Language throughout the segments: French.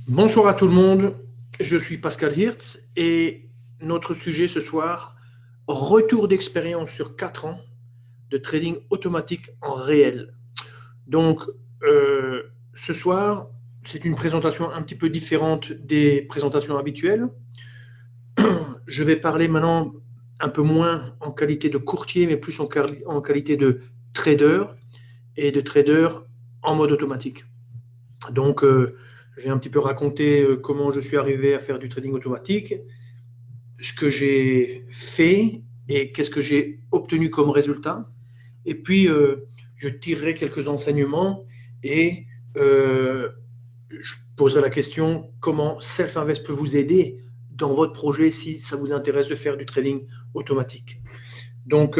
Bonjour à tout le monde, je suis Pascal Hirtz et notre sujet ce soir, retour d'expérience sur 4 ans de trading automatique en réel. Donc ce soir, c'est une présentation un petit peu différente des présentations habituelles. Je vais parler maintenant un peu moins en qualité de courtier, mais plus en qualité de trader et de trader en mode automatique. Donc, je vais un petit peu raconter comment je suis arrivé à faire du trading automatique, ce que j'ai fait et qu'est-ce que j'ai obtenu comme résultat. Et puis, je tirerai quelques enseignements et je poserai la question comment Self-Invest peut vous aider dans votre projet si ça vous intéresse de faire du trading automatique. Donc,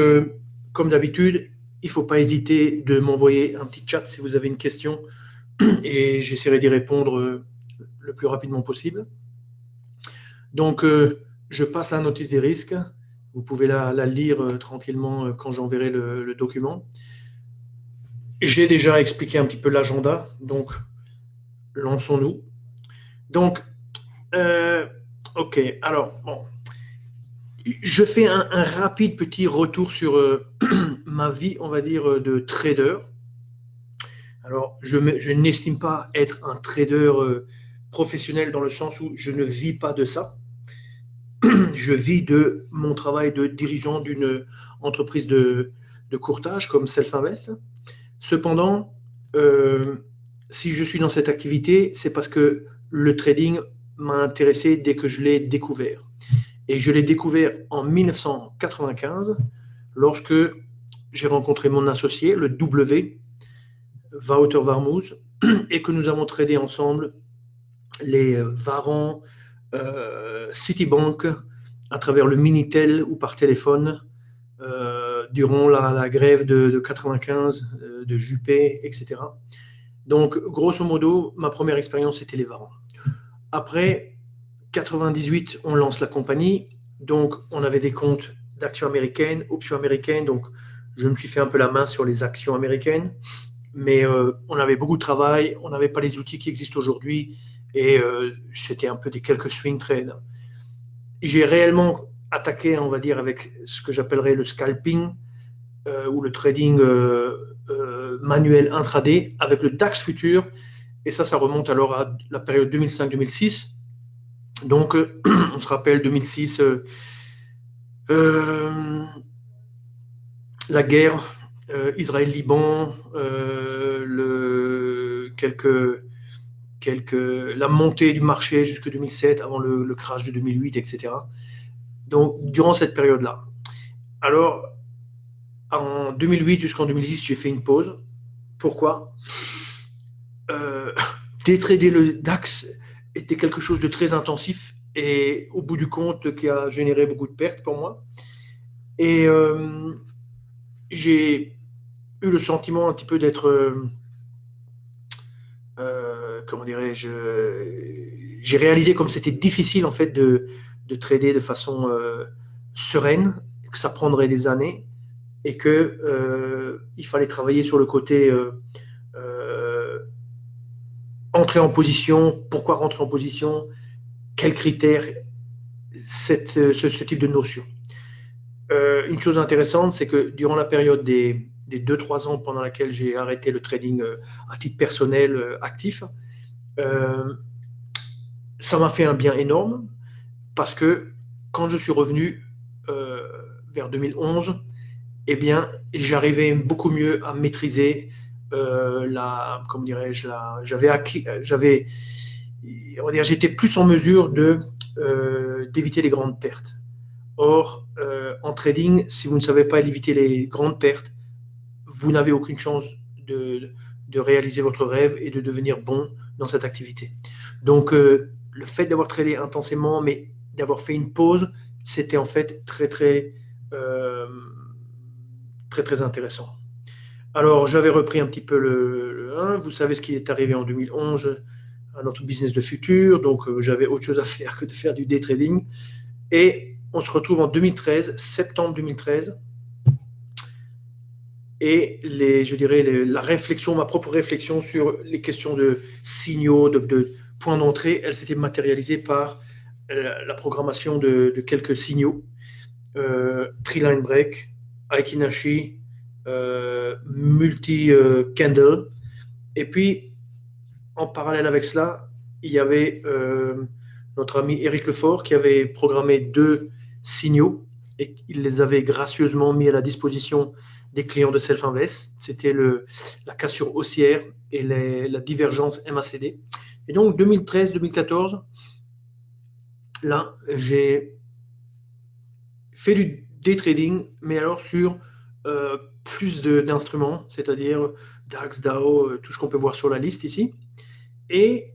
comme d'habitude, il ne faut pas hésiter de m'envoyer un petit chat si vous avez une question et j'essaierai d'y répondre le plus rapidement possible. Donc, je passe la notice des risques. Vous pouvez la lire tranquillement quand j'enverrai le document. J'ai déjà expliqué un petit peu l'agenda, donc lançons-nous. Donc, euh, ok, alors, bon, je fais un rapide petit retour sur ma vie, on va dire, de trader. Alors, je n'estime pas être un trader professionnel dans le sens où je ne vis pas de ça. Je vis de mon travail de dirigeant d'une entreprise de courtage comme Self-Invest. Cependant, euh, si je suis dans cette activité, c'est parce que le trading m'a intéressé dès que je l'ai découvert. Et je l'ai découvert en 1995 lorsque j'ai rencontré mon associé, le W, Wouter Warmoes, et que nous avons tradé ensemble les Varan, Citibank, à travers le Minitel ou par téléphone, durant la grève de 95, de Juppé, etc. Donc, grosso modo, ma première expérience, c'était les Varans. Après, 98, on lance la compagnie. Donc, on avait des comptes d'actions américaines, options américaines. Donc, je me suis fait un peu la main sur les actions américaines. Mais on avait beaucoup de travail, on n'avait pas les outils qui existent aujourd'hui. Et c'était un peu des quelques swing trades. J'ai réellement attaqué, on va dire, avec ce que j'appellerais le scalping ou le trading manuel intraday avec le DAX futur. Et ça remonte alors à la période 2005-2006. Donc, on se rappelle 2006, euh, la guerre Israël-Liban, la montée du marché jusqu'en 2007, avant le crash de 2008, etc. Donc, durant cette période-là. Alors, en 2008 jusqu'en 2010, j'ai fait une pause. Pourquoi Détrader le DAX était quelque chose de très intensif et au bout du compte qui a généré beaucoup de pertes pour moi. Et j'ai eu le sentiment un petit peu d'être, comment dirais-je, j'ai réalisé comme c'était difficile en fait de trader de façon sereine, que ça prendrait des années et que il fallait travailler sur le côté euh, entrer en position, pourquoi rentrer en position, quels critères, ce type de notion. Une chose intéressante, c'est que durant la période des 2-3 ans pendant laquelle j'ai arrêté le trading à titre personnel actif, euh, ça m'a fait un bien énorme parce que quand je suis revenu euh, vers 2011, eh bien, j'arrivais beaucoup mieux à maîtriser comment dirais-je, j'étais plus en mesure d'éviter les grandes pertes. Or, en trading, si vous ne savez pas éviter les grandes pertes, vous n'avez aucune chance de, de réaliser votre rêve et de devenir bon dans cette activité. Donc, le fait d'avoir tradé intensément, mais d'avoir fait une pause, c'était en fait très, très intéressant. Alors, j'avais repris un petit peu le 1. Vous savez ce qui est arrivé en 2011 à notre business de futur. Donc, j'avais autre chose à faire que de faire du day trading. Et on se retrouve en 2013, septembre 2013. Et je dirais, ma propre réflexion sur les questions de signaux, point d'entrée, elle s'était matérialisée par la programmation de quelques signaux, Tree-Line Break, Aikinashi, Multi-Candle. Et puis, en parallèle avec cela, il y avait notre ami Éric Lefort qui avait programmé 2 signaux et il les avait gracieusement mis à la disposition des clients de Self-Invest. C'était la cassure haussière et la divergence MACD. Et donc 2013-2014, là, j'ai fait du day trading, mais alors sur plus d'instruments, c'est-à-dire DAX, DAO, tout ce qu'on peut voir sur la liste ici. Et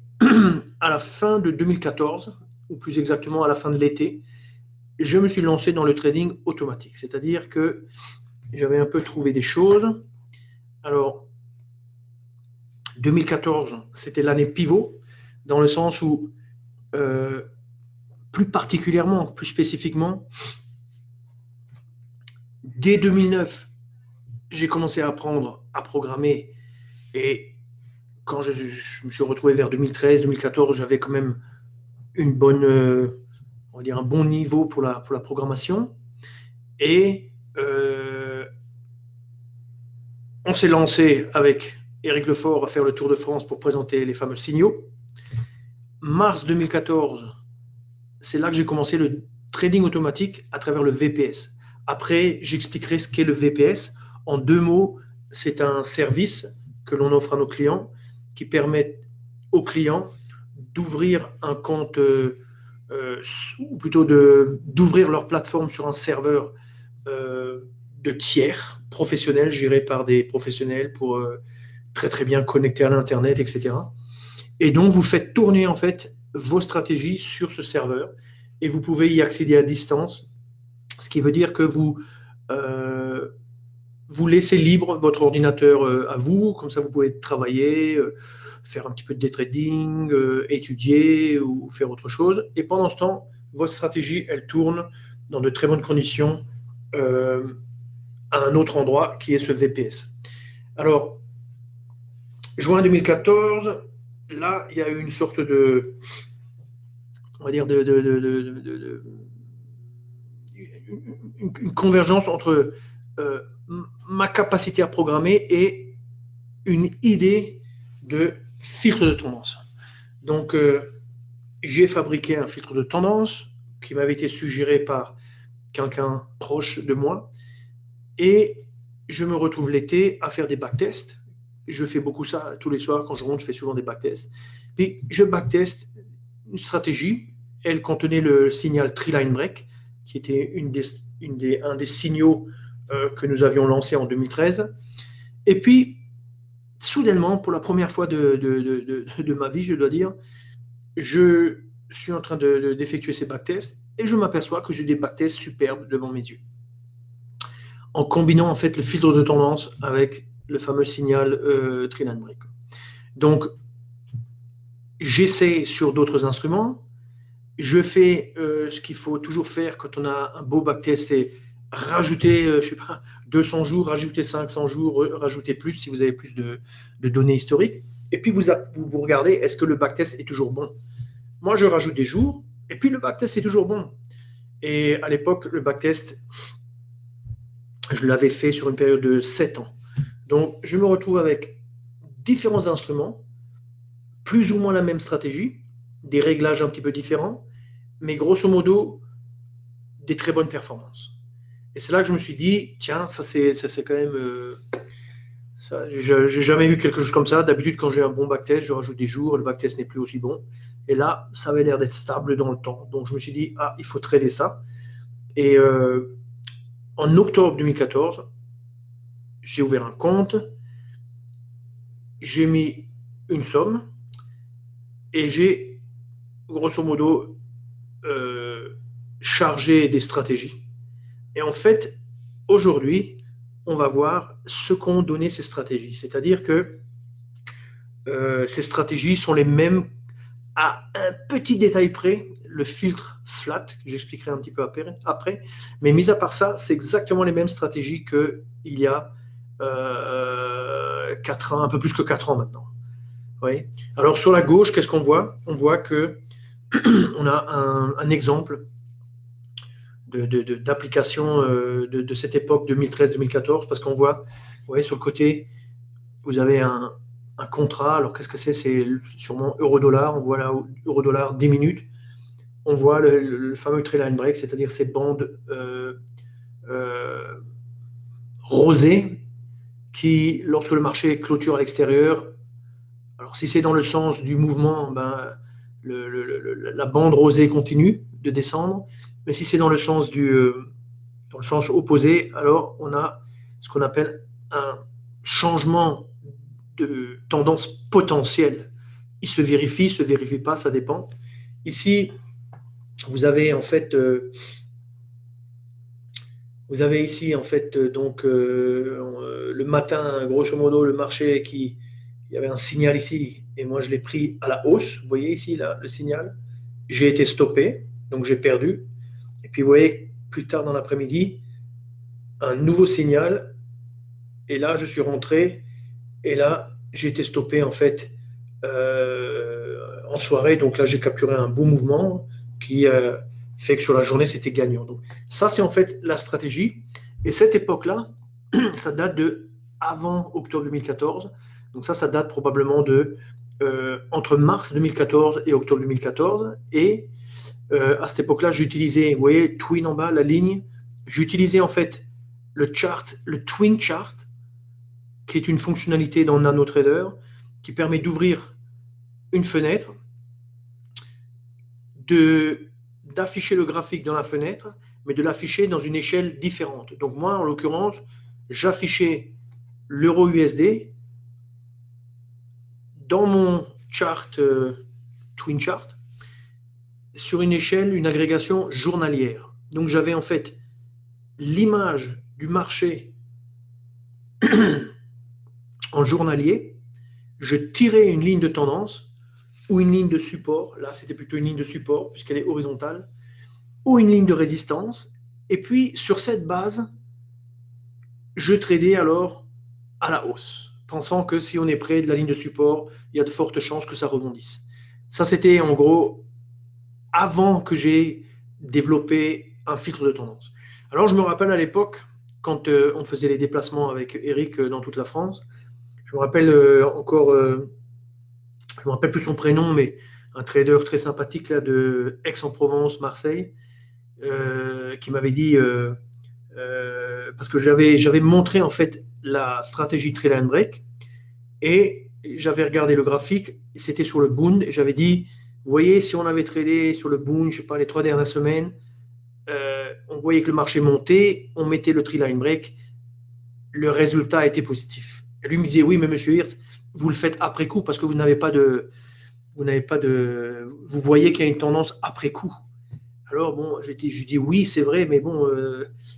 à la fin de 2014, ou plus exactement à la fin de l'été, je me suis lancé dans le trading automatique, c'est-à-dire que j'avais un peu trouvé des choses. Alors, 2014, c'était l'année pivot, dans le sens où, plus particulièrement, plus spécifiquement, dès 2009, j'ai commencé à apprendre à programmer et quand je me suis retrouvé vers 2013-2014, j'avais quand même une bonne, on va dire un bon niveau pour la programmation. Et on s'est lancé avec Éric Lefort à faire le Tour de France pour présenter les fameux signaux. Mars 2014, c'est là que j'ai commencé le trading automatique à travers le VPS. Après, j'expliquerai ce qu'est le VPS. En 2 mots, c'est un service que l'on offre à nos clients qui permet aux clients d'ouvrir un compte, ou plutôt d'ouvrir leur plateforme sur un serveur de tiers professionnels, géré par des professionnels pour très très bien connecter à l'internet, etc. Et donc vous faites tourner en fait vos stratégies sur ce serveur et vous pouvez y accéder à distance, ce qui veut dire que vous laissez libre votre ordinateur à vous, comme ça vous pouvez travailler, faire un petit peu de day trading, étudier ou faire autre chose. Et pendant ce temps, votre stratégie, elle tourne dans de très bonnes conditions à un autre endroit qui est ce VPS. Alors, juin 2014, là, il y a eu une sorte de, on va dire, une convergence entre ma capacité à programmer et une idée de filtre de tendance. Donc, j'ai fabriqué un filtre de tendance qui m'avait été suggéré par quelqu'un proche de moi et je me retrouve l'été à faire des backtests. Je fais beaucoup ça tous les soirs quand je rentre, je fais souvent des backtests. Puis je backteste une stratégie. Elle contenait le signal Tree-Line Break, qui était un des signaux que nous avions lancé en 2013. Et puis, soudainement, pour la première fois de ma vie, je dois dire, je suis en train d'effectuer ces backtests et je m'aperçois que j'ai des backtests superbes devant mes yeux. En combinant en fait le filtre de tendance avec le fameux signal Tree-Line Break. Donc, j'essaie sur d'autres instruments. Je fais ce qu'il faut toujours faire quand on a un beau backtest, c'est rajouter, je sais pas, 200 jours, rajouter 500 jours, rajouter plus si vous avez plus de données historiques. Et puis vous regardez, est-ce que le backtest est toujours bon? Moi, je rajoute des jours, et puis le backtest est toujours bon. Et à l'époque, le backtest, je l'avais fait sur une période de 7 ans. Donc, je me retrouve avec différents instruments, plus ou moins la même stratégie, des réglages un petit peu différents, mais grosso modo, des très bonnes performances. Et c'est là que je me suis dit, tiens, ça c'est quand même... j'ai jamais vu quelque chose comme ça. D'habitude, quand j'ai un bon backtest, je rajoute des jours, le backtest n'est plus aussi bon. Et là, ça avait l'air d'être stable dans le temps. Donc, je me suis dit, il faut trader ça. Et en octobre 2014, j'ai ouvert un compte, j'ai mis une somme et j'ai, grosso modo, chargé des stratégies. Et en fait, aujourd'hui, on va voir ce qu'ont donné ces stratégies. C'est-à-dire que ces stratégies sont les mêmes à un petit détail près, le filtre flat, que j'expliquerai un petit peu après. Mais mis à part ça, c'est exactement les mêmes stratégies qu'il y a 4 ans, un peu plus que 4 ans maintenant. Oui. Alors sur la gauche, qu'est-ce qu'on voit? On voit que on a un exemple d'application de cette époque 2013-2014, parce qu'on voit, vous voyez, sur le côté, vous avez un contrat. Alors qu'est-ce que c'est? C'est sûrement euro-dollar. On voit là euro-dollar 10 minutes. On voit le fameux trailing break, c'est-à-dire ces bandes rosées qui, lorsque le marché clôture à l'extérieur, alors si c'est dans le sens du mouvement, ben, la bande rosée continue de descendre, mais si c'est dans le sens opposé, alors on a ce qu'on appelle un changement de tendance potentielle. Il se vérifie pas, ça dépend. Ici, vous avez en fait, le matin, grosso modo, le marché il y avait un signal ici, et moi je l'ai pris à la hausse. Vous voyez ici là, le signal. J'ai été stoppé, donc j'ai perdu. Et puis vous voyez, plus tard dans l'après-midi, un nouveau signal, et là je suis rentré, et là j'ai été stoppé en fait en soirée. Donc là j'ai capturé un bon mouvement qui fait que sur la journée c'était gagnant. Donc ça c'est en fait la stratégie. Et cette époque-là, ça date de avant octobre 2014. Donc ça date probablement de entre mars 2014 et octobre 2014. Et à cette époque-là, j'utilisais, vous voyez, twin en bas, la ligne. J'utilisais en fait le chart, le twin chart, qui est une fonctionnalité dans NanoTrader qui permet d'ouvrir une fenêtre, d'afficher le graphique dans la fenêtre, mais de l'afficher dans une échelle différente. Donc moi, en l'occurrence, j'affichais l'euro USD dans mon chart Twin Chart sur une échelle, une agrégation journalière. Donc j'avais en fait l'image du marché en journalier, je tirais une ligne de tendance ou une ligne de support, là c'était plutôt une ligne de support puisqu'elle est horizontale, ou une ligne de résistance, et puis sur cette base, je tradais alors à la hausse, pensant que si on est près de la ligne de support, il y a de fortes chances que ça rebondisse. Ça c'était en gros avant que j'ai développé un filtre de tendance. Alors je me rappelle à l'époque, quand on faisait les déplacements avec Eric dans toute la France, je me rappelle encore, je ne me rappelle plus son prénom, mais un trader très sympathique là, de Aix-en-Provence, Marseille, qui m'avait dit, parce que j'avais montré en fait la stratégie trail and break, et j'avais regardé le graphique, c'était sur le Bund, et j'avais dit, vous voyez, si on avait tradé sur le Bund, je sais pas, les 3 dernières semaines, on voyait que le marché montait, on mettait le tree line break, le résultat était positif. Et lui me disait, oui, mais monsieur Hirtz, vous le faites après coup parce que vous voyez qu'il y a une tendance après coup. Alors bon, je dis oui, c'est vrai, mais bon,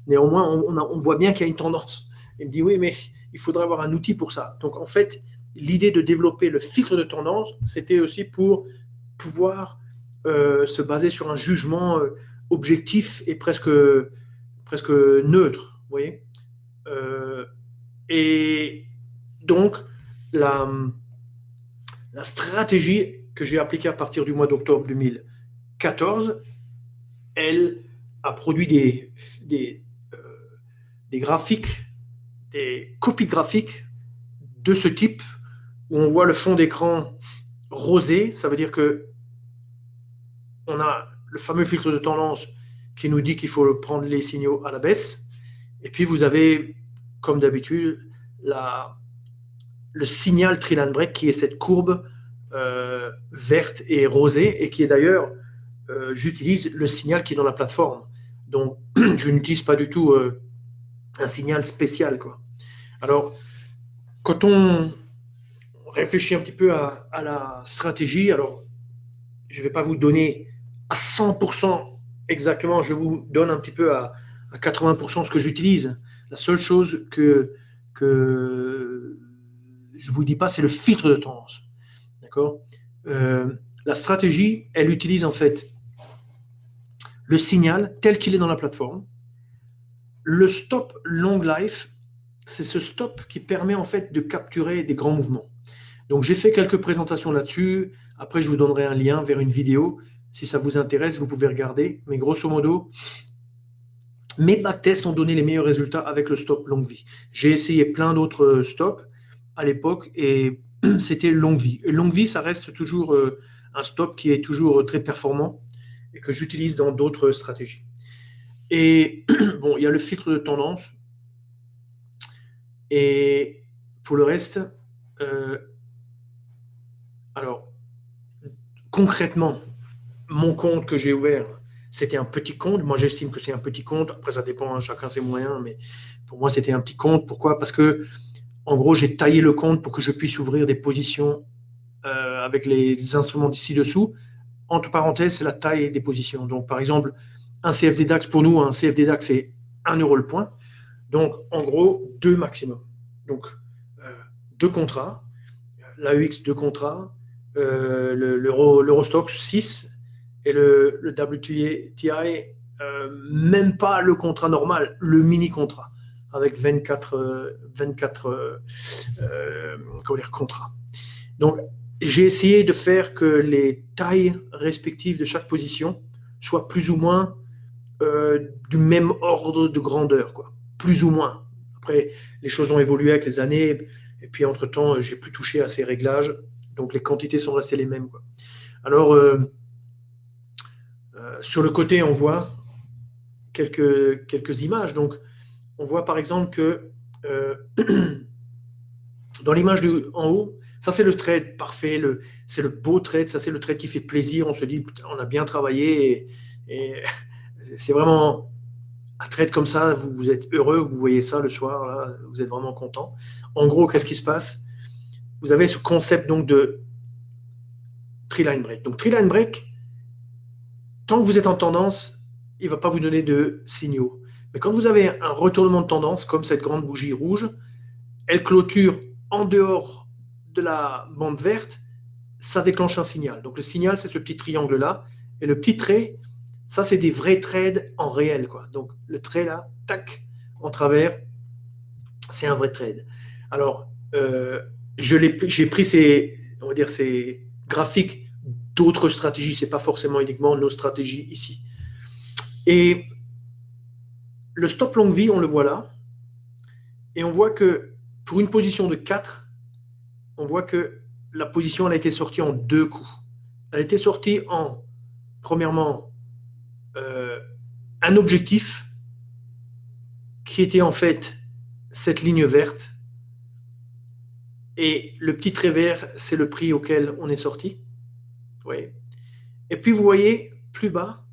néanmoins, on voit bien qu'il y a une tendance. Il me dit oui, mais il faudrait avoir un outil pour ça. Donc en fait, l'idée de développer le filtre de tendance, c'était aussi pour pouvoir se baser sur un jugement objectif et presque neutre, vous voyez. Et donc, la stratégie que j'ai appliquée à partir du mois d'octobre 2014, elle a produit des graphiques, des copies graphiques de ce type, où on voit le fond d'écran rosé. Ça veut dire que on a le fameux filtre de tendance qui nous dit qu'il faut prendre les signaux à la baisse. Et puis vous avez, comme d'habitude, le signal trail and break, qui est cette courbe verte et rosée, et qui est d'ailleurs, j'utilise le signal qui est dans la plateforme. Donc je n'utilise pas du tout un signal spécial, quoi. Alors, quand on réfléchit un petit peu à la stratégie, alors je ne vais pas vous donner à 100% exactement, je vous donne un petit peu à 80% ce que j'utilise. La seule chose que je ne vous dis pas, c'est le filtre de tendance. D'accord. La stratégie, elle utilise en fait le signal tel qu'il est dans la plateforme. Le stop long life, c'est ce stop qui permet en fait de capturer des grands mouvements. Donc j'ai fait quelques présentations là-dessus. Après, je vous donnerai un lien vers une vidéo. Si ça vous intéresse, vous pouvez regarder. Mais grosso modo, mes backtests ont donné les meilleurs résultats avec le stop longue vie. J'ai essayé plein d'autres stops à l'époque et c'était longue vie. Et longue vie, ça reste toujours un stop qui est toujours très performant et que j'utilise dans d'autres stratégies. Et bon, il y a le filtre de tendance. Et pour le reste, alors concrètement, mon compte que j'ai ouvert, c'était un petit compte. Moi, j'estime que c'est un petit compte. Après, ça dépend, hein, chacun ses moyens, mais pour moi, c'était un petit compte. Pourquoi? Parce que, en gros, j'ai taillé le compte pour que je puisse ouvrir des positions avec les instruments d'ici dessous. Entre parenthèses, c'est la taille des positions. Donc, par exemple, un CFD DAX, pour nous, un CFD DAX, c'est 1 euro le point. Donc, en gros, 2 maximum. Donc, 2 contrats, l'AEX 2 contrats, l'Eurostoxx 6 et le WTI, même pas le contrat normal, le mini contrat avec 24 contrats. Donc, j'ai essayé de faire que les tailles respectives de chaque position soient plus ou moins du même ordre de grandeur, quoi. Plus ou moins. Après, les choses ont évolué avec les années, et puis entre-temps, j'ai plus touché à ces réglages, donc les quantités sont restées les mêmes, quoi. Alors, sur le côté, on voit quelques images. Donc, on voit par exemple que dans l'image en haut, ça c'est le trade parfait, c'est le beau trade, ça c'est le trade qui fait plaisir. On se dit, on a bien travaillé et c'est vraiment un trade comme ça, vous êtes heureux, vous voyez ça le soir, là, vous êtes vraiment content. En gros, qu'est-ce qui se passe? Vous avez ce concept donc de tree-line break. Donc tree-line break, tant que vous êtes en tendance, il ne va pas vous donner de signaux. Mais quand vous avez un retournement de tendance, comme cette grande bougie rouge, elle clôture en dehors de la bande verte, ça déclenche un signal. Donc le signal, c'est ce petit triangle-là. Et le petit trait, ça, c'est des vrais trades en réel, quoi. Donc le trait là, tac, en travers, c'est un vrai trade. Alors, j'ai pris on va dire, ces graphiques d'autres stratégies, c'est pas forcément uniquement nos stratégies ici. Et le stop longue vie, on le voit là, et on voit que pour une position de 4, on voit que la position elle a été sortie en 2 coups. Elle a été sortie en, premièrement, un objectif qui était en fait cette ligne verte, et le petit trait vert, c'est le prix auquel on est sorti. Oui. Et puis vous voyez, plus bas,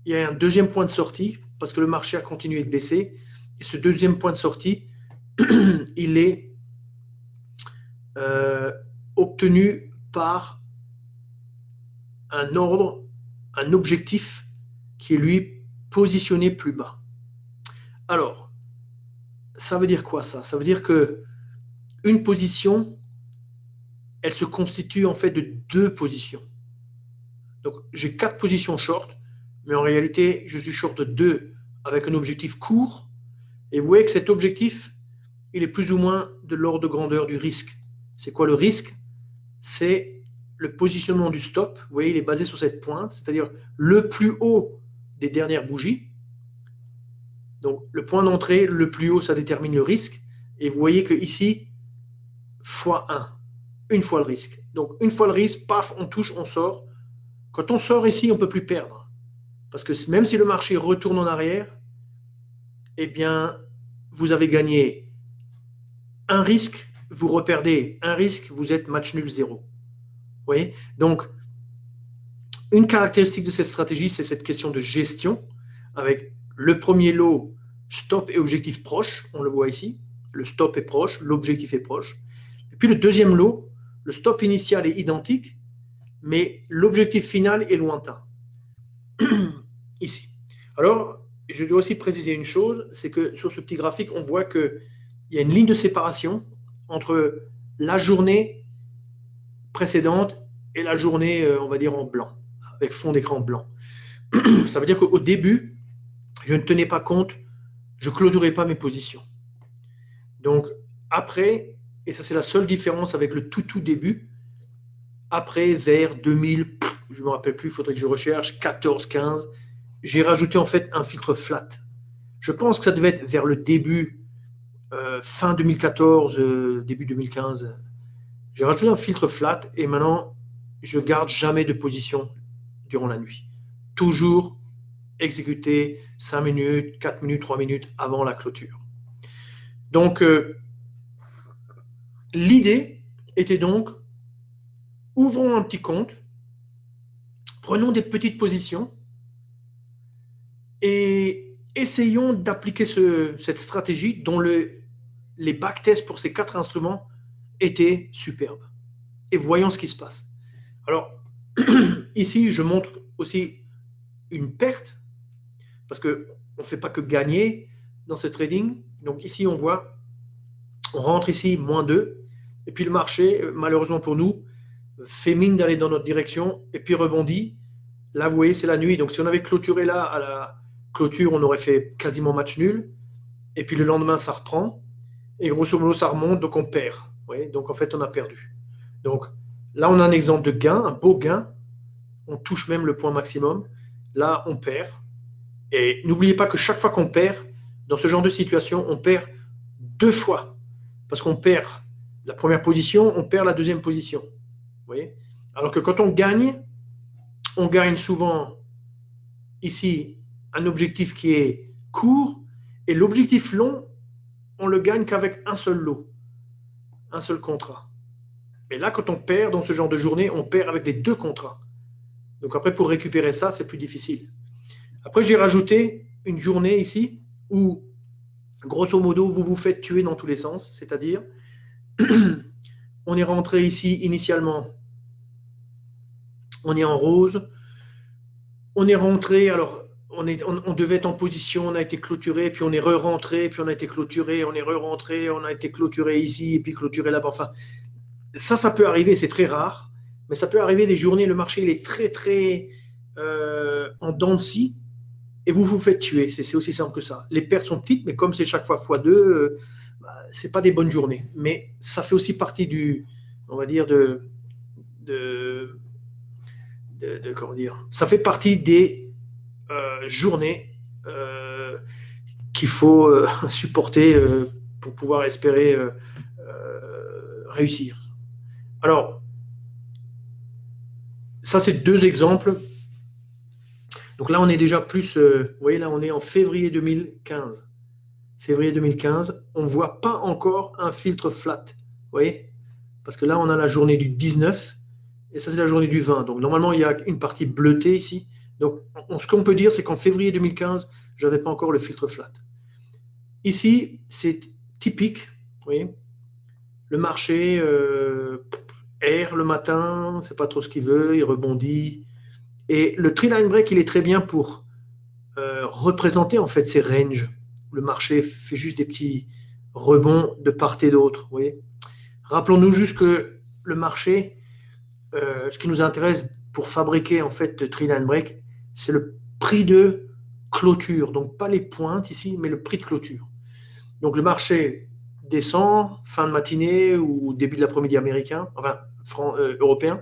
il y a un deuxième point de sortie, parce que le marché a continué de baisser, et ce deuxième point de sortie, il est obtenu par un ordre, un objectif qui est lui positionné plus bas. Alors, ça veut dire quoi ça? Ça veut dire que une position, elle se constitue en fait de 2 positions. Donc j'ai 4 positions short, mais en réalité, je suis short de 2 avec un objectif court. Et vous voyez que cet objectif, il est plus ou moins de l'ordre de grandeur du risque. C'est quoi le risque? C'est le positionnement du stop. Vous voyez, il est basé sur cette pointe, c'est-à-dire le plus haut des dernières bougies. Donc le point d'entrée, le plus haut, ça détermine le risque. Et vous voyez que ici, x1, une fois le risque. Donc une fois le risque, paf, on touche, on sort. Quand on sort ici, on ne peut plus perdre. Parce que même si le marché retourne en arrière, eh bien, vous avez gagné un risque, vous reperdez un risque, vous êtes match nul 0. Vous voyez? Donc, une caractéristique de cette stratégie, c'est cette question de gestion, avec le premier lot, stop et objectif proche, on le voit ici. Le stop est proche, l'objectif est proche. Et puis le deuxième lot, le stop initial est identique, mais l'objectif final est lointain. Ici. Alors, je dois aussi préciser une chose, c'est que sur ce petit graphique, on voit qu'il y a une ligne de séparation entre la journée précédente et la journée, on va dire, en blanc, avec fond d'écran blanc. Ça veut dire qu'au début, je ne tenais pas compte, je ne clôturais pas mes positions. Donc, après, Et ça, c'est la seule différence avec le tout début. Après, vers 2000, je ne me rappelle plus, il faudrait que je recherche, 14, 15, j'ai rajouté en fait un filtre flat. Je pense que ça devait être vers le début, fin 2014, début 2015. J'ai rajouté un filtre flat et maintenant, je garde jamais de position durant la nuit. Toujours exécuter 5 minutes, 4 minutes, 3 minutes avant la clôture. Donc, l'idée était donc, ouvrons un petit compte, prenons des petites positions et essayons d'appliquer cette stratégie dont les backtests pour ces 4 instruments étaient superbes. Et voyons ce qui se passe. Alors, ici, je montre aussi une perte, parce qu'on ne fait pas que gagner dans ce trading. Donc ici, on voit, on rentre ici, moins 2, et puis le marché, malheureusement pour nous, fait mine d'aller dans notre direction, et puis rebondit. Là, vous voyez, c'est la nuit. Donc si on avait clôturé là, à la clôture, on aurait fait quasiment match nul, et puis le lendemain, ça reprend, et grosso modo, ça remonte, donc on perd. Vous voyez, donc en fait, on a perdu. Donc là, on a un exemple de gain, un beau gain. On touche même le point maximum. Là, on perd. Et n'oubliez pas que chaque fois qu'on perd, dans ce genre de situation, on perd 2 fois. Parce qu'on perd la première position, on perd la deuxième position. Vous voyez? Alors que quand on gagne souvent ici un objectif qui est court, et l'objectif long, on le gagne qu'avec un seul lot, un seul contrat. Et là, quand on perd dans ce genre de journée, on perd avec les 2 contrats. Donc après, pour récupérer ça, c'est plus difficile. Après, j'ai rajouté une journée ici où, grosso modo, vous vous faites tuer dans tous les sens. C'est-à-dire, on est rentré ici initialement, on est en rose, on est rentré, alors on devait être en position, on a été clôturé, puis on est re-rentré, puis on a été clôturé, on est re-rentré, on a été clôturé ici, et puis clôturé là-bas. Enfin, ça peut arriver, c'est très rare, mais ça peut arriver des journées, le marché il est très en dents de scie, et vous vous faites tuer. C'est aussi simple que ça. Les pertes sont petites, mais comme c'est chaque fois x2, c'est pas des bonnes journées. Mais ça fait aussi partie on va dire, comment dire, ça fait partie des journées qu'il faut supporter pour pouvoir espérer réussir. Alors, ça c'est 2 exemples. Donc là, on est déjà plus, vous voyez, là, on est en février 2015. Février 2015, on ne voit pas encore un filtre flat. Vous voyez? Parce que là, on a la journée du 19 et ça, c'est la journée du 20. Donc, normalement, il y a une partie bleutée ici. Donc, ce qu'on peut dire, c'est qu'en février 2015, je n'avais pas encore le filtre flat. Ici, c'est typique. Vous voyez? Le marché erre le matin, on ne sait pas trop ce qu'il veut, il rebondit. Et le tree line break, il est très bien pour représenter en fait ces ranges. Le marché fait juste des petits rebonds de part et d'autre. Vous voyez? Rappelons-nous juste que le marché, ce qui nous intéresse pour fabriquer en fait tree line break, c'est le prix de clôture. Donc pas les pointes ici, mais le prix de clôture. Donc le marché descend fin de matinée ou début de l'après-midi américain, enfin européen.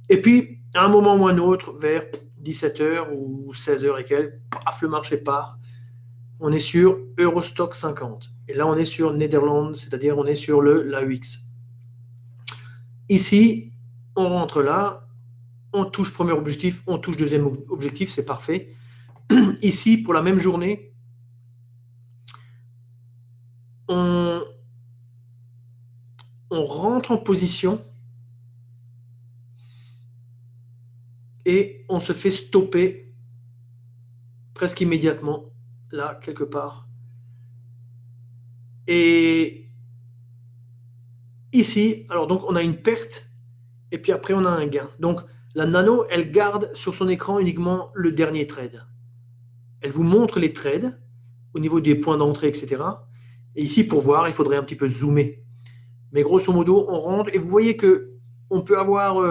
Et puis à un moment ou un autre, vers 17h ou 16h et quelques, paf, le marché part. On est sur Eurostock 50. Et là, on est sur Netherlands, c'est-à-dire on est sur l'AEX. Ici, on rentre là, on touche premier objectif, on touche deuxième objectif, c'est parfait. Ici, pour la même journée, on rentre en position et on se fait stopper presque immédiatement, là, quelque part. Et ici, alors donc on a une perte et puis après on a un gain. Donc la nano, elle garde sur son écran uniquement le dernier trade. Elle vous montre les trades au niveau des points d'entrée, etc. Et ici, pour voir, il faudrait un petit peu zoomer. Mais grosso modo, on rentre et vous voyez que on peut avoir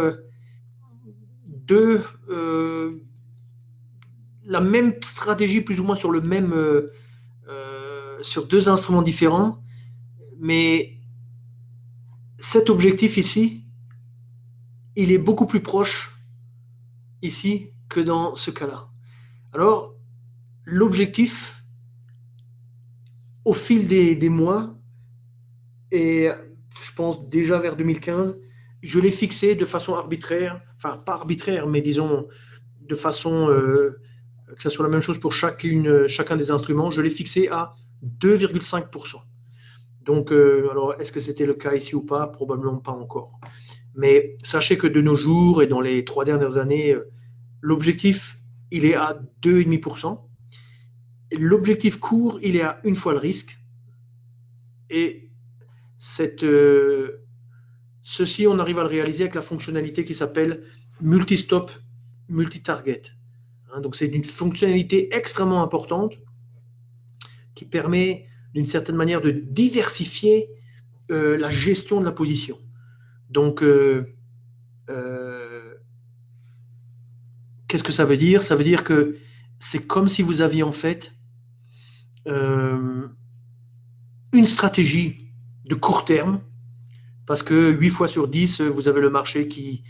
la même stratégie plus ou moins sur le même sur 2 instruments différents, mais cet objectif ici, il est beaucoup plus proche ici que dans ce cas-là. Alors, l'objectif, au fil des mois, et je pense déjà vers 2015, je l'ai fixé de façon arbitraire, enfin pas arbitraire, mais disons de façon que ce soit la même chose pour chacun des instruments, je l'ai fixé à 2,5%. Donc, alors, est-ce que c'était le cas ici ou pas? Probablement pas encore. Mais sachez que de nos jours et dans les 3 dernières années, l'objectif, il est à 2,5%. L'objectif court, il est à une fois le risque. Et ceci, on arrive à le réaliser avec la fonctionnalité qui s'appelle multi-stop, multi-target. Donc, c'est une fonctionnalité extrêmement importante qui permet d'une certaine manière de diversifier la gestion de la position. Donc, qu'est-ce que ça veut dire? Ça veut dire que c'est comme si vous aviez en fait une stratégie de court terme, parce que 8 fois sur 10, vous avez le marché qui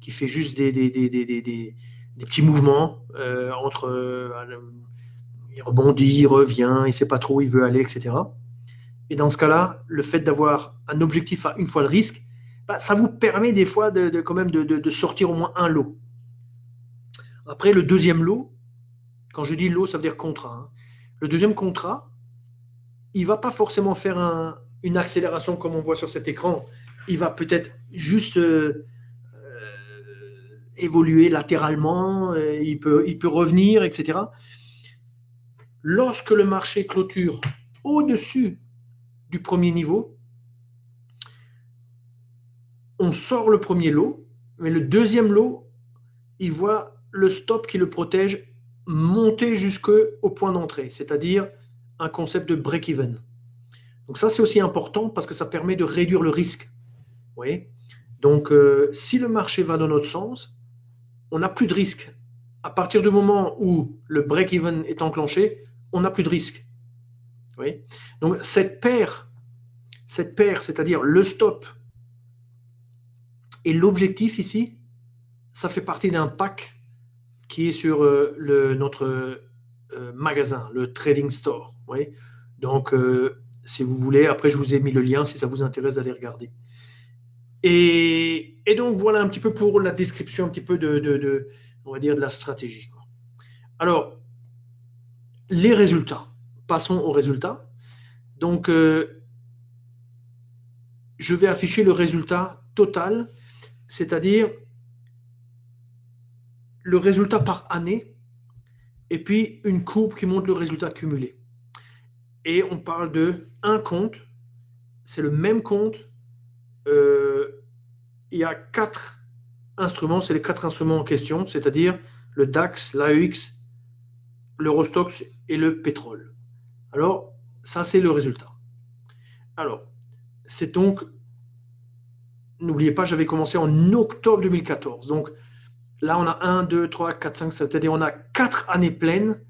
fait juste des petits mouvements entre il rebondit, il revient, il ne sait pas trop où il veut aller, etc. Et dans ce cas-là, le fait d'avoir un objectif à une fois le risque, bah, ça vous permet des fois quand même de sortir au moins un lot. Après, le deuxième lot, quand je dis lot, ça veut dire contrat. Hein. Le deuxième contrat, il ne va pas forcément faire une accélération comme on voit sur cet écran. Il va peut-être juste évoluer latéralement, il peut revenir, etc. Lorsque le marché clôture au-dessus du premier niveau, on sort le premier lot, mais le deuxième lot, il voit le stop qui le protège monter jusqu'au point d'entrée, c'est-à-dire un concept de break-even. Donc ça, c'est aussi important parce que ça permet de réduire le risque. Vous voyez? Donc, si le marché va dans notre sens, on n'a plus de risque. À partir du moment où le break-even est enclenché, on n'a plus de risque. Vous voyez? Donc, cette paire, c'est-à-dire le stop et l'objectif ici, ça fait partie d'un pack qui est sur notre magasin, le Trading Store. Vous voyez? Donc, si vous voulez, après je vous ai mis le lien si ça vous intéresse d'aller regarder. Et donc voilà un petit peu pour la description un petit peu on va dire de la stratégie. Quoi. Alors, les résultats. Passons aux résultats. Donc, je vais afficher le résultat total, c'est-à-dire le résultat par année, et puis une courbe qui montre le résultat cumulé. Et on parle de un compte, c'est le même compte. Il y a 4 instruments, c'est les 4 instruments en question, c'est-à-dire le DAX, l'AEX, l'Eurostoxx et le pétrole. Alors, ça c'est le résultat. Alors, c'est donc, n'oubliez pas, j'avais commencé en octobre 2014. Donc, là, on a 1, 2, 3, 4, 5, c'est-à-dire on a 4 années pleines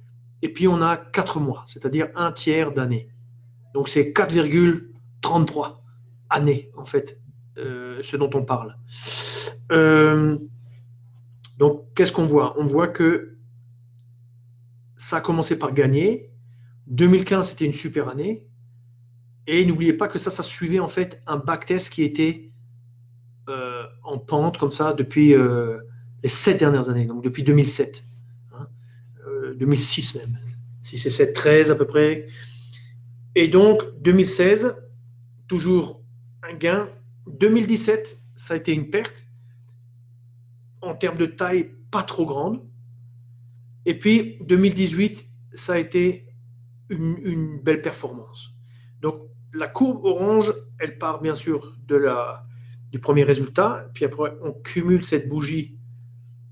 et puis on a 4 mois, c'est-à-dire un tiers d'année. Donc, c'est 4,33 années, en fait, ce dont on parle. Donc, qu'est-ce qu'on voit? On voit que ça a commencé par gagner. 2015, c'était une super année. Et n'oubliez pas que ça suivait en fait un backtest qui était en pente comme ça depuis les 7 dernières années, donc depuis 2007. Hein, 2006 même. Si c'est 7, 13 à peu près. Et donc, 2016, toujours un gain. 2017, ça a été une perte. En termes de taille, pas trop grande. Et puis, 2018, ça a été une belle performance. Donc, la courbe orange, elle part bien sûr du premier résultat, puis après, on cumule cette bougie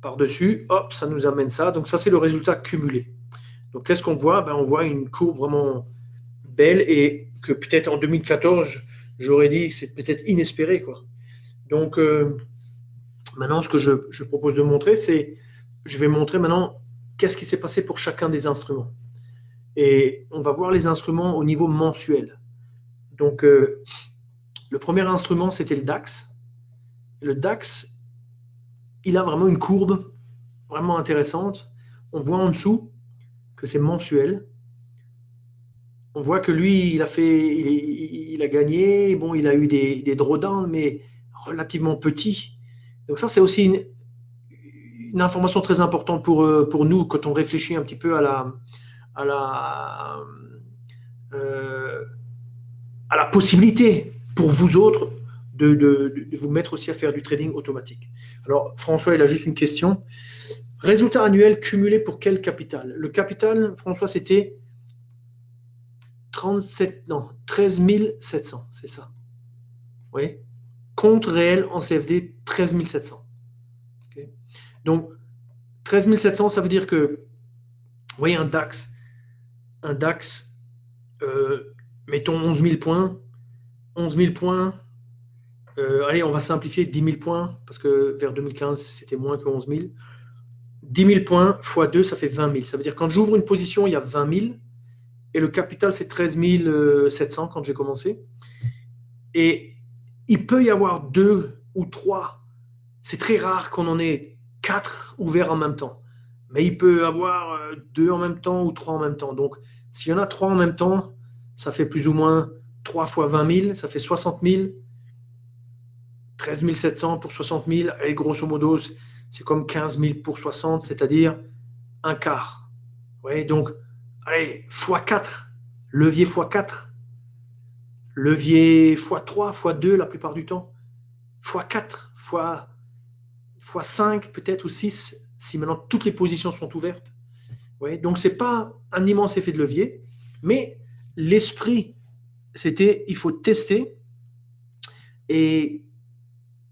par-dessus, hop, ça nous amène ça. Donc, ça, c'est le résultat cumulé. Donc, qu'est-ce qu'on voit? On voit une courbe vraiment belle et que peut-être en 2014, j'aurais dit que c'est peut-être inespéré, quoi. Donc, maintenant, ce que je propose de montrer, c'est, je vais montrer maintenant qu'est-ce qui s'est passé pour chacun des instruments. Et on va voir les instruments au niveau mensuel. Donc, Le premier instrument, c'était le DAX. Le DAX, il a vraiment une courbe vraiment intéressante. On voit en dessous que c'est mensuel. On voit que lui, il a gagné. Bon, il a eu des drawdowns, mais relativement petits. Donc ça, c'est aussi une information très importante pour nous quand on réfléchit un petit peu à la, euh, à la possibilité pour vous autres de vous mettre aussi à faire du trading automatique. Alors, François, il a juste une question. Résultat annuel cumulé pour quel capital? Le capital, François, c'était 13 700, c'est ça. Oui. Compte réel en CFD, 13 700. Okay. Donc, 13 700, ça veut dire que, vous voyez, un DAX, mettons 11 000 points, 11 000 points, allez, on va simplifier, 10 000 points, parce que vers 2015, c'était moins que 11 000. 10 000 points x 2, ça fait 20 000. Ça veut dire que quand j'ouvre une position, il y a 20 000, et le capital, c'est 13 700 quand j'ai commencé. Et il peut y avoir 2 ou 3. C'est très rare qu'on en ait 4 ouverts en même temps. Mais il peut y avoir 2 en même temps ou 3 en même temps. Donc, s'il y en a 3 en même temps, ça fait plus ou moins 3 fois 20 000, ça fait 60 000. 13 700 pour 60 000. Et grosso modo, c'est comme 15 000 pour 60, c'est-à-dire un quart. Ouais, donc, allez, x4, levier x4, levier x3, x2 la plupart du temps, x4, x5 peut-être ou 6, si maintenant toutes les positions sont ouvertes. Ouais, donc, ce n'est pas un immense effet de levier, mais l'esprit, c'était, il faut tester. Et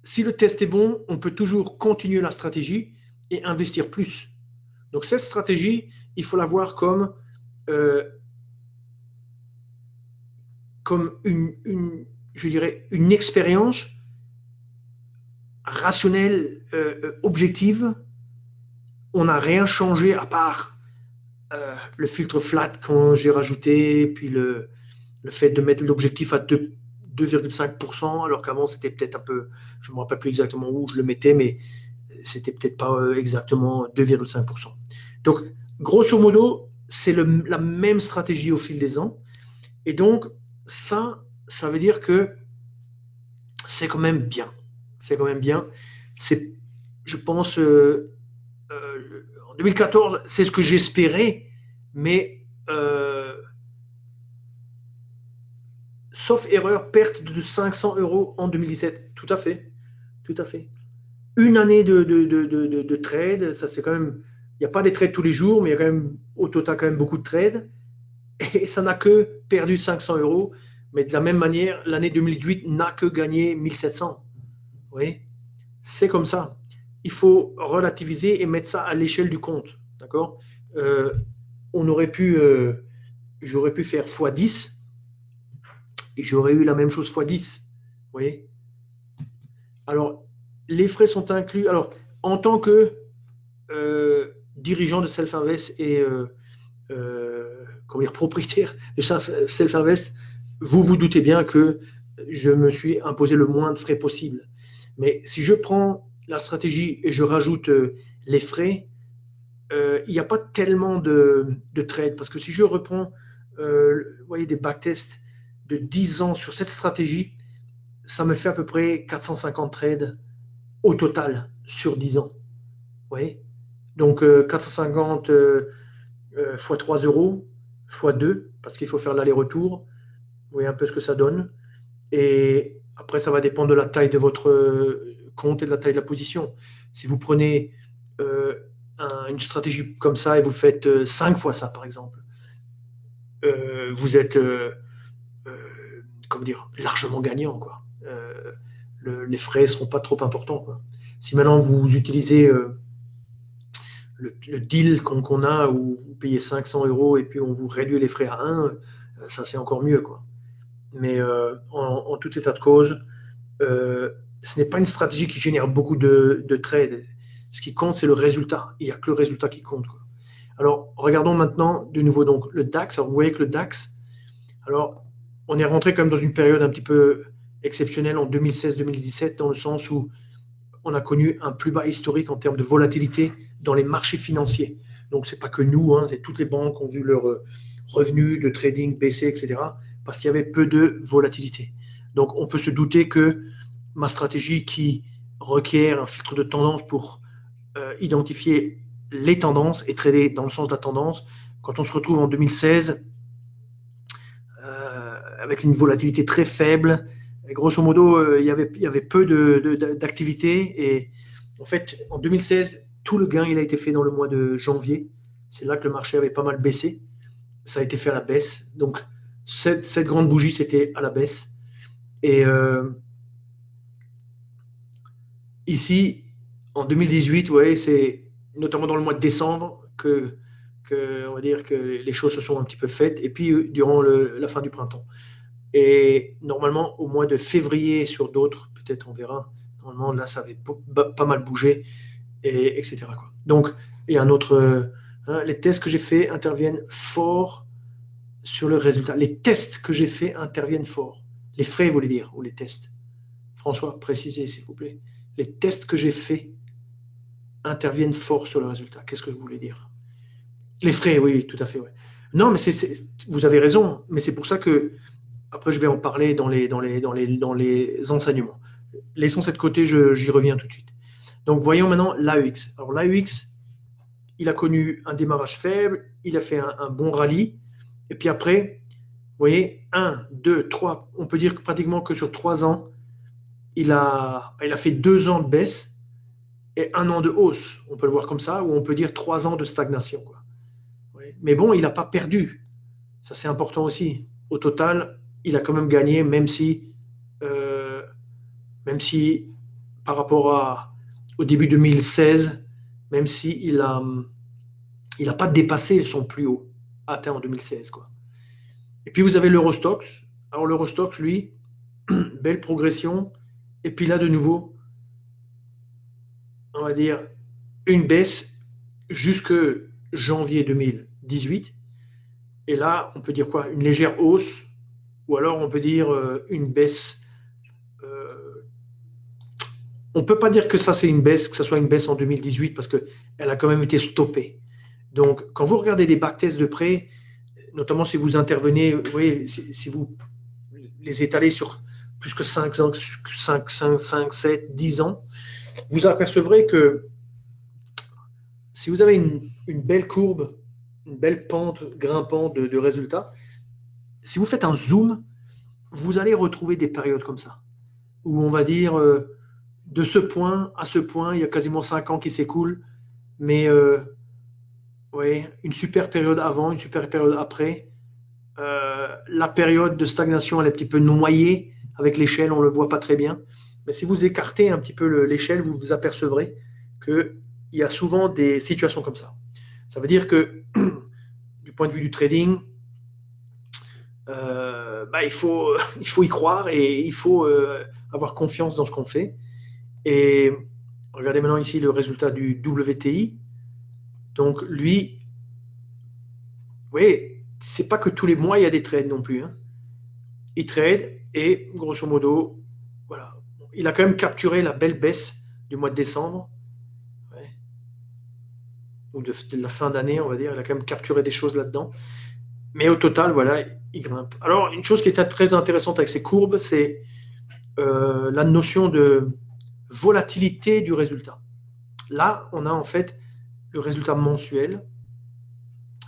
si le test est bon, on peut toujours continuer la stratégie et investir plus. Donc, cette stratégie, il faut la voir comme je dirais, une expérience rationnelle, objective. On n'a rien changé à part le filtre flat quand j'ai rajouté, puis le fait de mettre l'objectif à 2,5%, alors qu'avant c'était peut-être un peu, je ne me rappelle plus exactement où je le mettais, mais c'était peut-être pas exactement 2,5%. Donc, grosso modo, c'est la même stratégie au fil des ans. Et donc, ça veut dire que c'est quand même bien. C'est quand même bien. C'est, je pense, en 2014, c'est ce que j'espérais, mais sauf erreur, perte de 500 € en 2017. Tout à fait. Tout à fait. Une année de trade, ça c'est quand même. Il n'y a pas des trades tous les jours, mais il y a quand même, au total, quand même beaucoup de trades. Et ça n'a que perdu 500 €. Mais de la même manière, l'année 2018 n'a que gagné 1700. Vous voyez, c'est comme ça. Il faut relativiser et mettre ça à l'échelle du compte. D'accord, on aurait pu, j'aurais pu faire x10 et j'aurais eu la même chose x10. Vous voyez. Alors, les frais sont inclus. Alors, en tant que dirigeant de Self-Invest et comment dire, propriétaire de Self-Invest, vous vous doutez bien que je me suis imposé le moins de frais possible. Mais si je prends la stratégie et je rajoute les frais, il n'y a pas tellement de trades. Parce que si je reprends vous voyez, des backtests de 10 ans sur cette stratégie, ça me fait à peu près 450 trades au total sur 10 ans. Vous voyez, donc 450 x 3 € x 2, parce qu'il faut faire l'aller-retour. Vous voyez un peu ce que ça donne. Et après, ça va dépendre de la taille de votre compte et de la taille de la position. Si vous prenez une stratégie comme ça et vous faites 5 fois ça, par exemple, vous êtes comment dire, largement gagnant, quoi. Les frais ne seront pas trop importants, quoi. Si maintenant vous utilisez le deal qu'on a où vous payez 500 € et puis on vous réduit les frais à 1, ça c'est encore mieux, quoi. Mais en tout état de cause, ce n'est pas une stratégie qui génère beaucoup de trades. Ce qui compte, c'est le résultat. Il n'y a que le résultat qui compte, quoi. Alors, regardons maintenant de nouveau donc, le DAX. Alors, vous voyez que le DAX, alors, on est rentré quand même dans une période un petit peu exceptionnelle en 2016-2017 dans le sens où on a connu un plus bas historique en termes de volatilité dans les marchés financiers. Donc, ce n'est pas que nous, hein, c'est toutes les banques ont vu leurs revenus de trading baisser, etc., parce qu'il y avait peu de volatilité. Donc, on peut se douter que ma stratégie qui requiert un filtre de tendance pour identifier les tendances et trader dans le sens de la tendance, quand on se retrouve en 2016 avec une volatilité très faible, et grosso modo, il y avait peu d'activité. Et en fait, en 2016, tout le gain il a été fait dans le mois de janvier. C'est là que le marché avait pas mal baissé. Ça a été fait à la baisse. Donc, cette grande bougie, c'était à la baisse. Et ici, en 2018, ouais, c'est notamment dans le mois de décembre que on va dire que les choses se sont un petit peu faites. Et puis, durant la fin du printemps. Et normalement, au mois de février, sur d'autres, peut-être on verra, normalement, là, ça avait pas mal bougé, etc. quoi. Donc, il y a un autre. Les tests que j'ai faits interviennent fort sur le résultat. Les tests que j'ai faits interviennent fort. Les frais, vous voulez dire, ou les tests. François, précisez, s'il vous plaît. Les tests que j'ai faits interviennent fort sur le résultat. Qu'est-ce que vous voulez dire? Les frais, oui, tout à fait. Ouais. Non, mais vous avez raison, mais c'est pour ça que après, je vais en parler dans les enseignements. Laissons ça de côté, j'y reviens tout de suite. Donc, voyons maintenant l'AEX. Alors, l'AEX, il a connu un démarrage faible, il a fait un bon rallye, et puis après, vous voyez, 1, 2, 3, on peut dire que pratiquement que sur 3 ans, il a fait 2 ans de baisse et 1 an de hausse. On peut le voir comme ça, ou on peut dire 3 ans de stagnation. Quoi. Mais bon, il n'a pas perdu. Ça, c'est important aussi. Au total, il a quand même gagné, même si par rapport au début 2016, même si il a pas dépassé son plus haut atteint en 2016. Quoi. Et puis vous avez l'Eurostoxx. Alors l'Eurostoxx, lui, belle progression. Et puis là, de nouveau, on va dire une baisse jusque janvier 2018. Et là, on peut dire quoi? Une légère hausse, ou alors on peut dire une baisse. On ne peut pas dire que ça c'est une baisse, que ça soit une baisse en 2018 parce qu'elle a quand même été stoppée. Donc, quand vous regardez des backtests de près, notamment si vous intervenez, vous voyez, si vous les étalez sur plus que 5 ans, 5, 7, 10 ans, vous apercevrez que si vous avez une belle courbe, une belle pente grimpante de résultats, si vous faites un zoom, vous allez retrouver des périodes comme ça, où on va dire de ce point à ce point, il y a quasiment 5 ans qui s'écoulent, mais ouais, une super période avant, une super période après. La période de stagnation, elle est un petit peu noyée avec l'échelle, on ne le voit pas très bien. Mais si vous écartez un petit peu l'échelle, vous vous apercevrez qu'il y a souvent des situations comme ça. Ça veut dire que du point de vue du trading, il faut y croire et il faut avoir confiance dans ce qu'on fait. Et regardez maintenant ici le résultat du WTI. Donc lui, vous voyez, c'est pas que tous les mois il y a des trades non plus. Hein. Il trade et grosso modo, voilà, il a quand même capturé la belle baisse du mois de décembre, ouais, ou de la fin d'année, on va dire. Il a quand même capturé des choses là-dedans. Mais au total, voilà, il grimpe. Alors, une chose qui est très intéressante avec ces courbes, c'est la notion de volatilité du résultat. Là, on a en fait le résultat mensuel.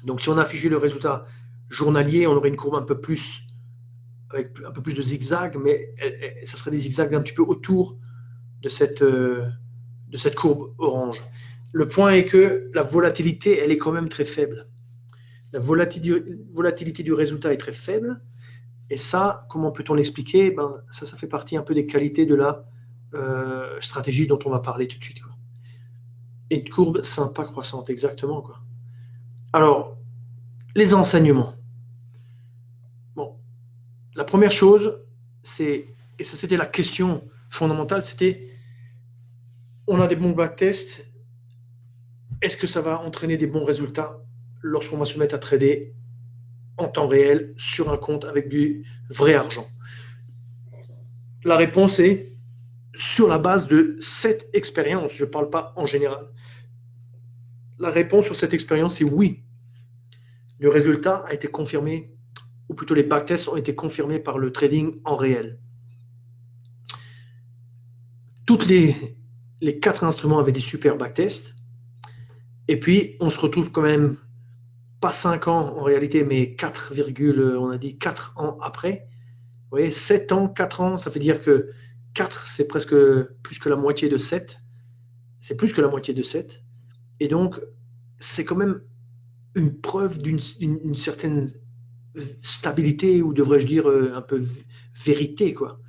Donc, si on affichait le résultat journalier, on aurait une courbe un peu plus avec un peu plus de zigzags, mais ça serait des zigzags un petit peu autour de cette courbe orange. Le point est que la volatilité, elle est quand même très faible. La volatilité du résultat est très faible. Et ça, comment peut-on l'expliquer? Ça fait partie un peu des qualités de la stratégie dont on va parler tout de suite. Quoi. Et une courbe sympa croissante, exactement. Quoi. Alors, les enseignements. Bon, la première chose, c'est, et ça c'était la question fondamentale, c'était, on a des bons backtests, est-ce que ça va entraîner des bons résultats lorsqu'on va se mettre à trader en temps réel sur un compte avec du vrai argent? La réponse est sur la base de cette expérience. Je ne parle pas en général. La réponse sur cette expérience est oui. Le résultat a été confirmé, ou plutôt les backtests ont été confirmés par le trading en réel. Toutes les 4 instruments avaient des super backtests. Et puis, on se retrouve quand même, pas 5 ans en réalité, mais 4, on a dit 4 ans après. Vous voyez, 7 ans, 4 ans, ça veut dire que 4, c'est presque plus que la moitié de 7. C'est plus que la moitié de 7. Et donc, c'est quand même une preuve d'une certaine stabilité, ou devrais-je dire un peu vérité, quoi.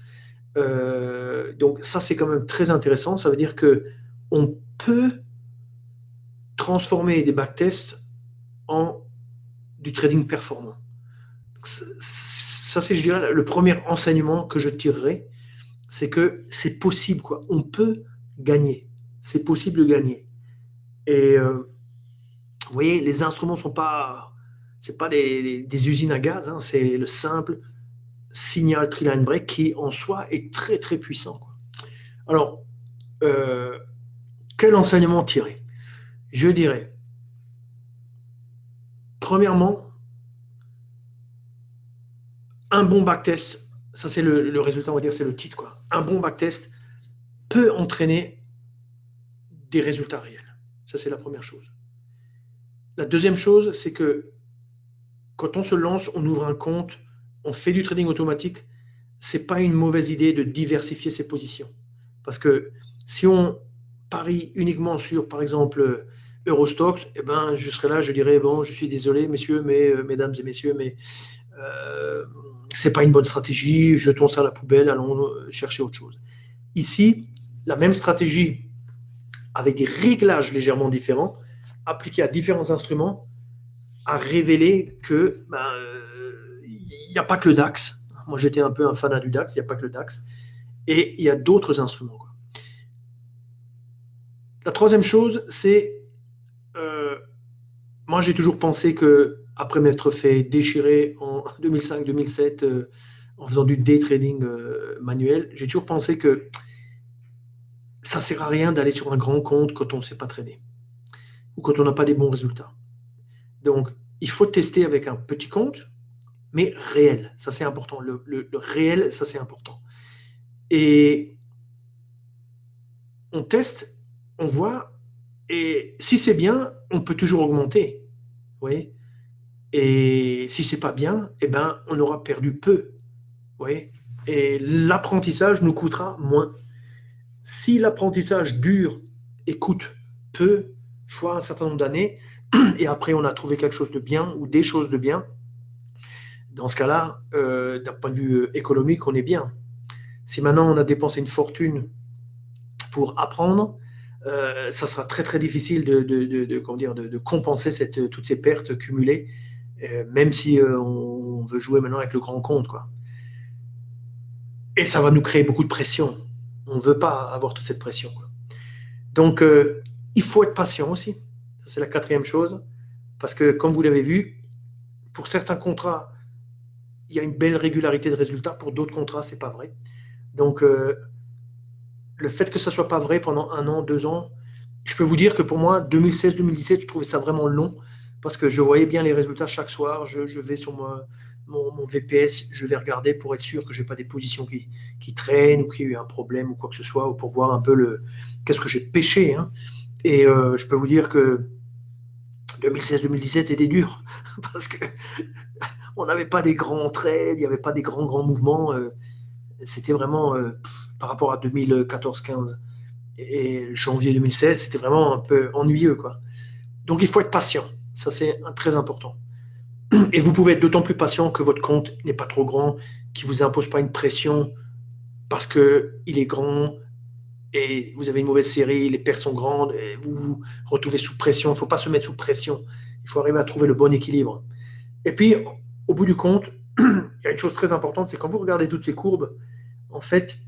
Donc ça, c'est quand même très intéressant. Ça veut dire que on peut transformer des backtests en du trading performant. Ça, c'est, je dirais, le premier enseignement que je tirerai, c'est que c'est possible, quoi. On peut gagner. C'est possible de gagner. Et vous voyez, les instruments sont pas, c'est pas des usines à gaz, hein, c'est le simple signal Triline Break qui en soi est très très puissant, quoi. Alors, quel enseignement tirer? Je dirais, premièrement, un bon backtest, ça c'est le résultat, on va dire, c'est le titre, quoi. Un bon backtest peut entraîner des résultats réels. Ça, c'est la première chose. La deuxième chose, c'est que quand on se lance, on ouvre un compte, on fait du trading automatique, c'est pas une mauvaise idée de diversifier ses positions. Parce que si on parie uniquement sur, par exemple, Eurostoxx, eh ben, jusqu'à là, je dirais, bon, je suis désolé, messieurs, mesdames et messieurs, mais c'est pas une bonne stratégie, jetons ça à la poubelle, allons chercher autre chose. Ici, la même stratégie avec des réglages légèrement différents, appliqués à différents instruments, a révélé que il n'y a pas que le DAX. Moi, j'étais un peu un fanat du DAX, il n'y a pas que le DAX. Et il y a d'autres instruments, quoi. La troisième chose, c'est moi, j'ai toujours pensé que, après m'être fait déchirer en 2005-2007 en faisant du day trading manuel, j'ai toujours pensé que ça ne sert à rien d'aller sur un grand compte quand on ne sait pas trader ou quand on n'a pas des bons résultats. Donc, il faut tester avec un petit compte, mais réel. Ça, c'est important. Le réel, ça, c'est important. Et on teste, on voit, et si c'est bien, on peut toujours augmenter. Vous voyez? Et si c'est pas bien, eh ben, on aura perdu peu. Vous voyez? Et l'apprentissage nous coûtera moins. Si l'apprentissage dure et coûte peu, fois un certain nombre d'années, et après on a trouvé quelque chose de bien ou des choses de bien, dans ce cas-là, d'un point de vue économique, on est bien. Si maintenant on a dépensé une fortune pour apprendre, ça sera très très difficile de compenser toutes ces pertes cumulées, même si on veut jouer maintenant avec le grand compte, quoi. Et ça va nous créer beaucoup de pression. On ne veut pas avoir toute cette pression, quoi. Donc, il faut être patient aussi. Ça, c'est la quatrième chose. Parce que, comme vous l'avez vu, pour certains contrats, il y a une belle régularité de résultats. Pour d'autres contrats, ce n'est pas vrai. Donc, le fait que ça ne soit pas vrai pendant 1 an, 2 ans, je peux vous dire que pour moi, 2016-2017, je trouvais ça vraiment long parce que je voyais bien les résultats chaque soir. Je vais sur mon VPS, je vais regarder pour être sûr que je n'ai pas des positions qui traînent ou qu'il y a eu un problème ou quoi que ce soit, ou pour voir un peu qu'est-ce que j'ai pêché, hein. Et je peux vous dire que 2016-2017, c'était dur parce qu'on n'avait pas des grands trades, il n'y avait pas des grands mouvements. C'était vraiment par rapport à 2014-15 et janvier 2016, c'était vraiment un peu ennuyeux, quoi. Donc il faut être patient, ça c'est très important. Et vous pouvez être d'autant plus patient que votre compte n'est pas trop grand, qu'il ne vous impose pas une pression parce qu'il est grand et vous avez une mauvaise série, les pertes sont grandes, et vous vous retrouvez sous pression. Il ne faut pas se mettre sous pression, il faut arriver à trouver le bon équilibre. Et puis, au bout du compte, il y a une chose très importante, c'est quand vous regardez toutes ces courbes, en fait,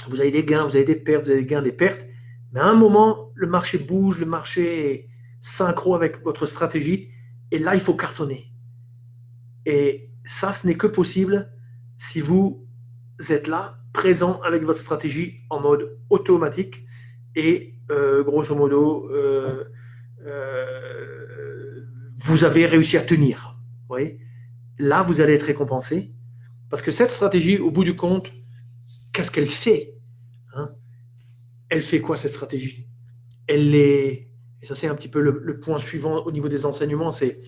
vous avez des gains, vous avez des pertes, vous avez des gains, des pertes, mais à un moment, le marché bouge, le marché est synchro avec votre stratégie, et là, il faut cartonner. Et ça, ce n'est que possible si vous êtes là, présent avec votre stratégie en mode automatique et grosso modo, vous avez réussi à tenir. Vous voyez, là, vous allez être récompensé parce que cette stratégie, au bout du compte, qu'est-ce qu'elle fait, hein? Elle fait quoi cette stratégie? Elle est, et ça c'est un petit peu le point suivant au niveau des enseignements, c'est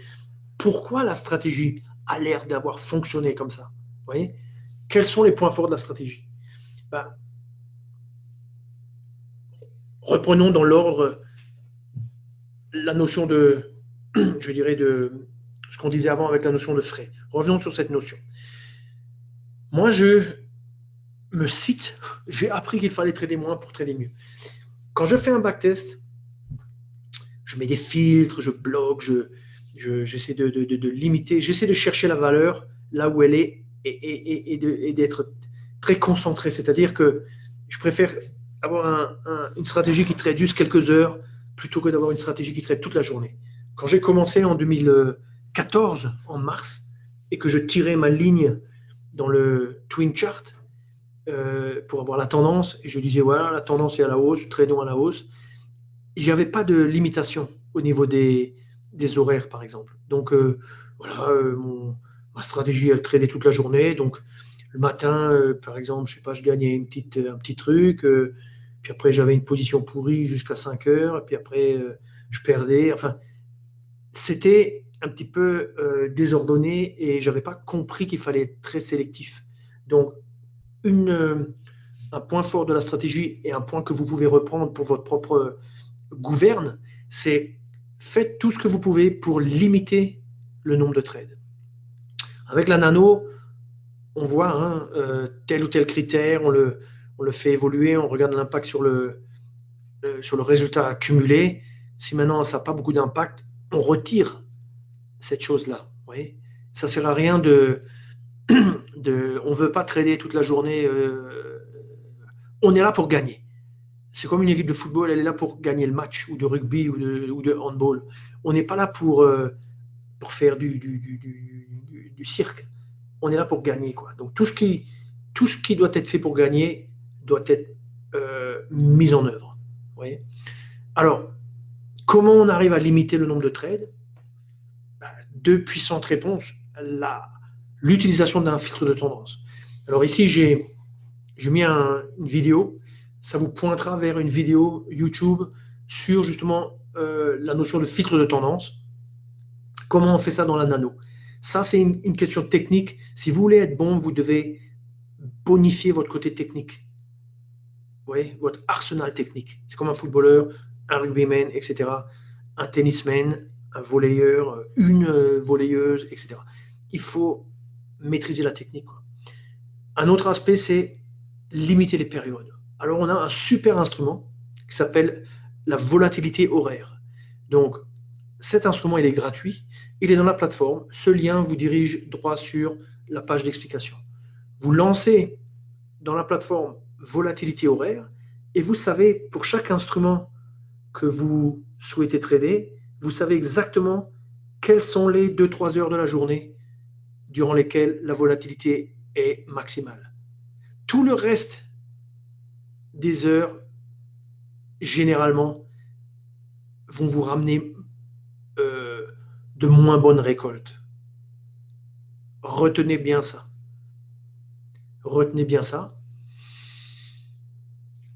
pourquoi la stratégie a l'air d'avoir fonctionné comme ça. Vous voyez, quels sont les points forts de la stratégie? Ben, reprenons dans l'ordre la notion de, je dirais, de ce qu'on disait avant avec la notion de frais. Revenons sur cette notion. Moi, je me cite, j'ai appris qu'il fallait trader moins pour trader mieux. Quand je fais un backtest, je mets des filtres, je bloque, j'essaie de limiter, j'essaie de chercher la valeur là où elle est et d'être très concentré. C'est-à-dire que je préfère avoir une stratégie qui traite juste quelques heures plutôt que d'avoir une stratégie qui traite toute la journée. Quand j'ai commencé en 2014, en mars, et que je tirais ma ligne dans le Twin Chart pour avoir la tendance, et je disais voilà, la tendance est à la hausse, tradons à la hausse, j'avais pas de limitation au niveau des horaires, par exemple. Donc, voilà, ma stratégie, elle tradait toute la journée. Donc, le matin, par exemple, je sais pas, je gagnais un petit truc. Puis après, j'avais une position pourrie jusqu'à 5 heures. Et puis après, je perdais. Enfin, c'était un petit peu désordonné et j'avais pas compris qu'il fallait être très sélectif. Donc, un point fort de la stratégie et un point que vous pouvez reprendre pour votre propre gouverne, c'est faites tout ce que vous pouvez pour limiter le nombre de trades. Avec la nano, on voit hein, tel ou tel critère, on le fait évoluer, on regarde l'impact sur le résultat accumulé. Si maintenant ça n'a pas beaucoup d'impact, on retire cette chose-là. Vous voyez, ça ne sert à rien on ne veut pas trader toute la journée. On est là pour gagner. C'est comme une équipe de football, elle est là pour gagner le match, ou de rugby, ou de handball. On n'est pas là pour faire du cirque. On est là pour gagner, quoi. Donc tout ce qui doit être fait pour gagner doit être mis en œuvre. Vous voyez. Alors, comment on arrive à limiter le nombre de trades? Deux puissantes réponses. L'utilisation d'un filtre de tendance. Alors ici, j'ai mis une vidéo. Ça vous pointera vers une vidéo YouTube sur justement la notion de filtre de tendance. Comment on fait ça dans la nano? Ça, c'est une question technique. Si vous voulez être bon, vous devez bonifier votre côté technique. Vous voyez, votre arsenal technique. C'est comme un footballeur, un rugbyman, etc. Un tennisman, un volleyeur, une volleyeuse, etc. Il faut maîtriser la technique, quoi. Un autre aspect, c'est limiter les périodes. Alors, on a un super instrument qui s'appelle la volatilité horaire. Donc, cet instrument, il est gratuit. Il est dans la plateforme. Ce lien vous dirige droit sur la page d'explication. Vous lancez dans la plateforme volatilité horaire et vous savez, pour chaque instrument que vous souhaitez trader, vous savez exactement quelles sont les 2-3 heures de la journée durant lesquelles la volatilité est maximale. Tout le reste des heures, généralement, vont vous ramener de moins bonnes récoltes. Retenez bien ça. Retenez bien ça.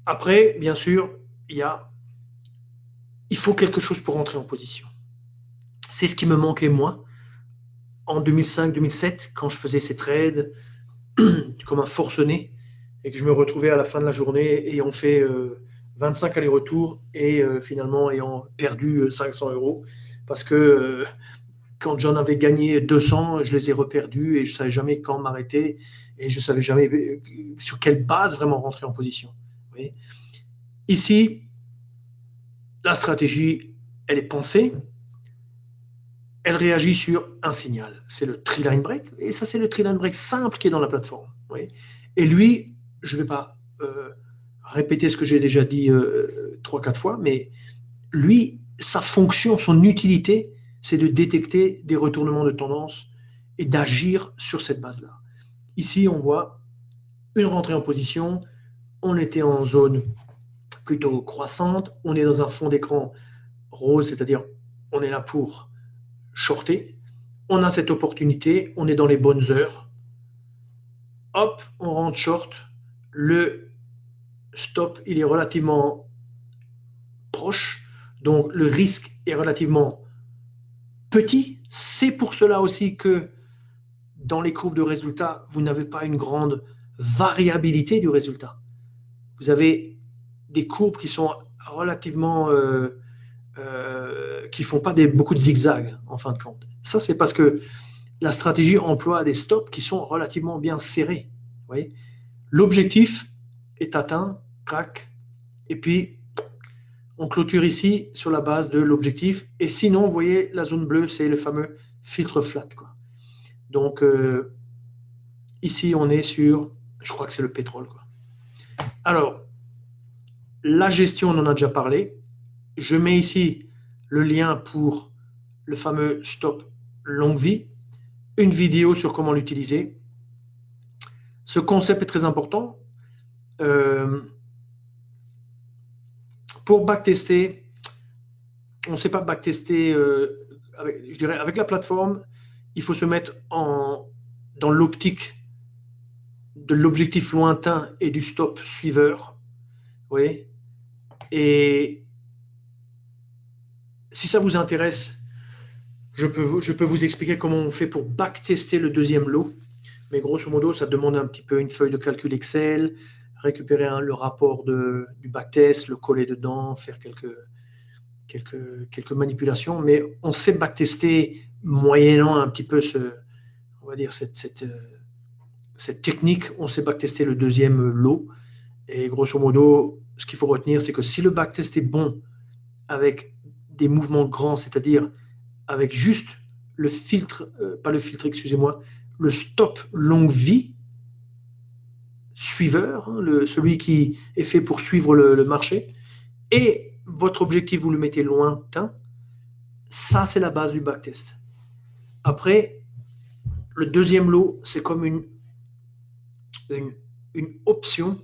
Après, bien sûr, il faut quelque chose pour entrer en position. C'est ce qui me manquait moi en 2005-2007 quand je faisais ces trades comme un forcené et que je me retrouvais à la fin de la journée ayant fait 25 allers-retours et finalement ayant perdu 500 € parce que quand j'en avais gagné 200, je les ai reperdus et je ne savais jamais quand m'arrêter et je ne savais jamais sur quelle base vraiment rentrer en position. Vous voyez. Ici, la stratégie, elle est pensée, elle réagit sur un signal. C'est le tree line break et ça, c'est le tree line break simple qui est dans la plateforme. Vous voyez. Et lui, je ne vais pas répéter ce que j'ai déjà dit 3-4 fois, mais lui, sa fonction, son utilité, c'est de détecter des retournements de tendance et d'agir sur cette base-là. Ici, on voit une rentrée en position, on était en zone plutôt croissante, on est dans un fond d'écran rose, c'est-à-dire on est là pour shorter, on a cette opportunité, on est dans les bonnes heures, hop, on rentre short, le stop, il est relativement proche, donc le risque est relativement petit. C'est pour cela aussi que dans les courbes de résultats, vous n'avez pas une grande variabilité du résultat. Vous avez des courbes qui sont relativement qui font pas beaucoup de zigzags en fin de compte. Ça, c'est parce que la stratégie emploie des stops qui sont relativement bien serrés. Vous voyez, l'objectif est atteint, crac, et puis on clôture ici sur la base de l'objectif. Et sinon, vous voyez, la zone bleue, c'est le fameux filtre flat, quoi. Donc, ici, on est sur, je crois que c'est le pétrole, quoi. Alors, la gestion, on en a déjà parlé. Je mets ici le lien pour le fameux stop longue vie, une vidéo sur comment l'utiliser. Ce concept est très important. Pour backtester, on ne sait pas backtester, je dirais, avec la plateforme, il faut se mettre dans l'optique de l'objectif lointain et du stop suiveur. Oui. Et si ça vous intéresse, je peux vous expliquer comment on fait pour backtester le deuxième lot. Mais grosso modo, ça demande un petit peu une feuille de calcul Excel, récupérer le rapport du backtest, le coller dedans, faire quelques manipulations. Mais on sait backtester moyennant un petit peu on va dire cette technique. On sait backtester le deuxième lot. Et grosso modo, ce qu'il faut retenir, c'est que si le backtest est bon avec des mouvements grands, c'est-à-dire avec juste le filtre, pas le filtre, excusez-moi, le stop longue vie suiveur, hein, celui qui est fait pour suivre le marché, et votre objectif, vous le mettez lointain, ça c'est la base du backtest. Après, le deuxième lot, c'est comme une option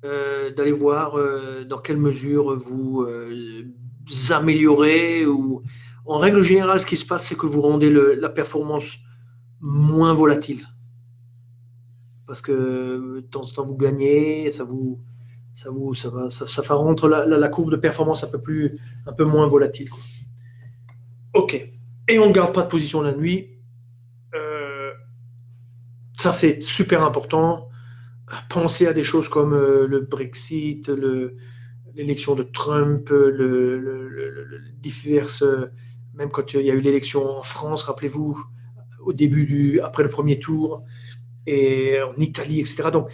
d'aller voir dans quelle mesure vous améliorez, ou en règle générale, ce qui se passe, c'est que vous rendez la performance moins volatile. Parce que de temps en temps, vous gagnez, ça rendre la courbe de performance un peu moins volatile, quoi. OK. Et on ne garde pas de position la nuit. Ça, c'est super important. Pensez à des choses comme le Brexit, l'élection de Trump, diverses, même quand il y a eu l'élection en France, rappelez-vous, après le premier tour, et en Italie, etc. Donc,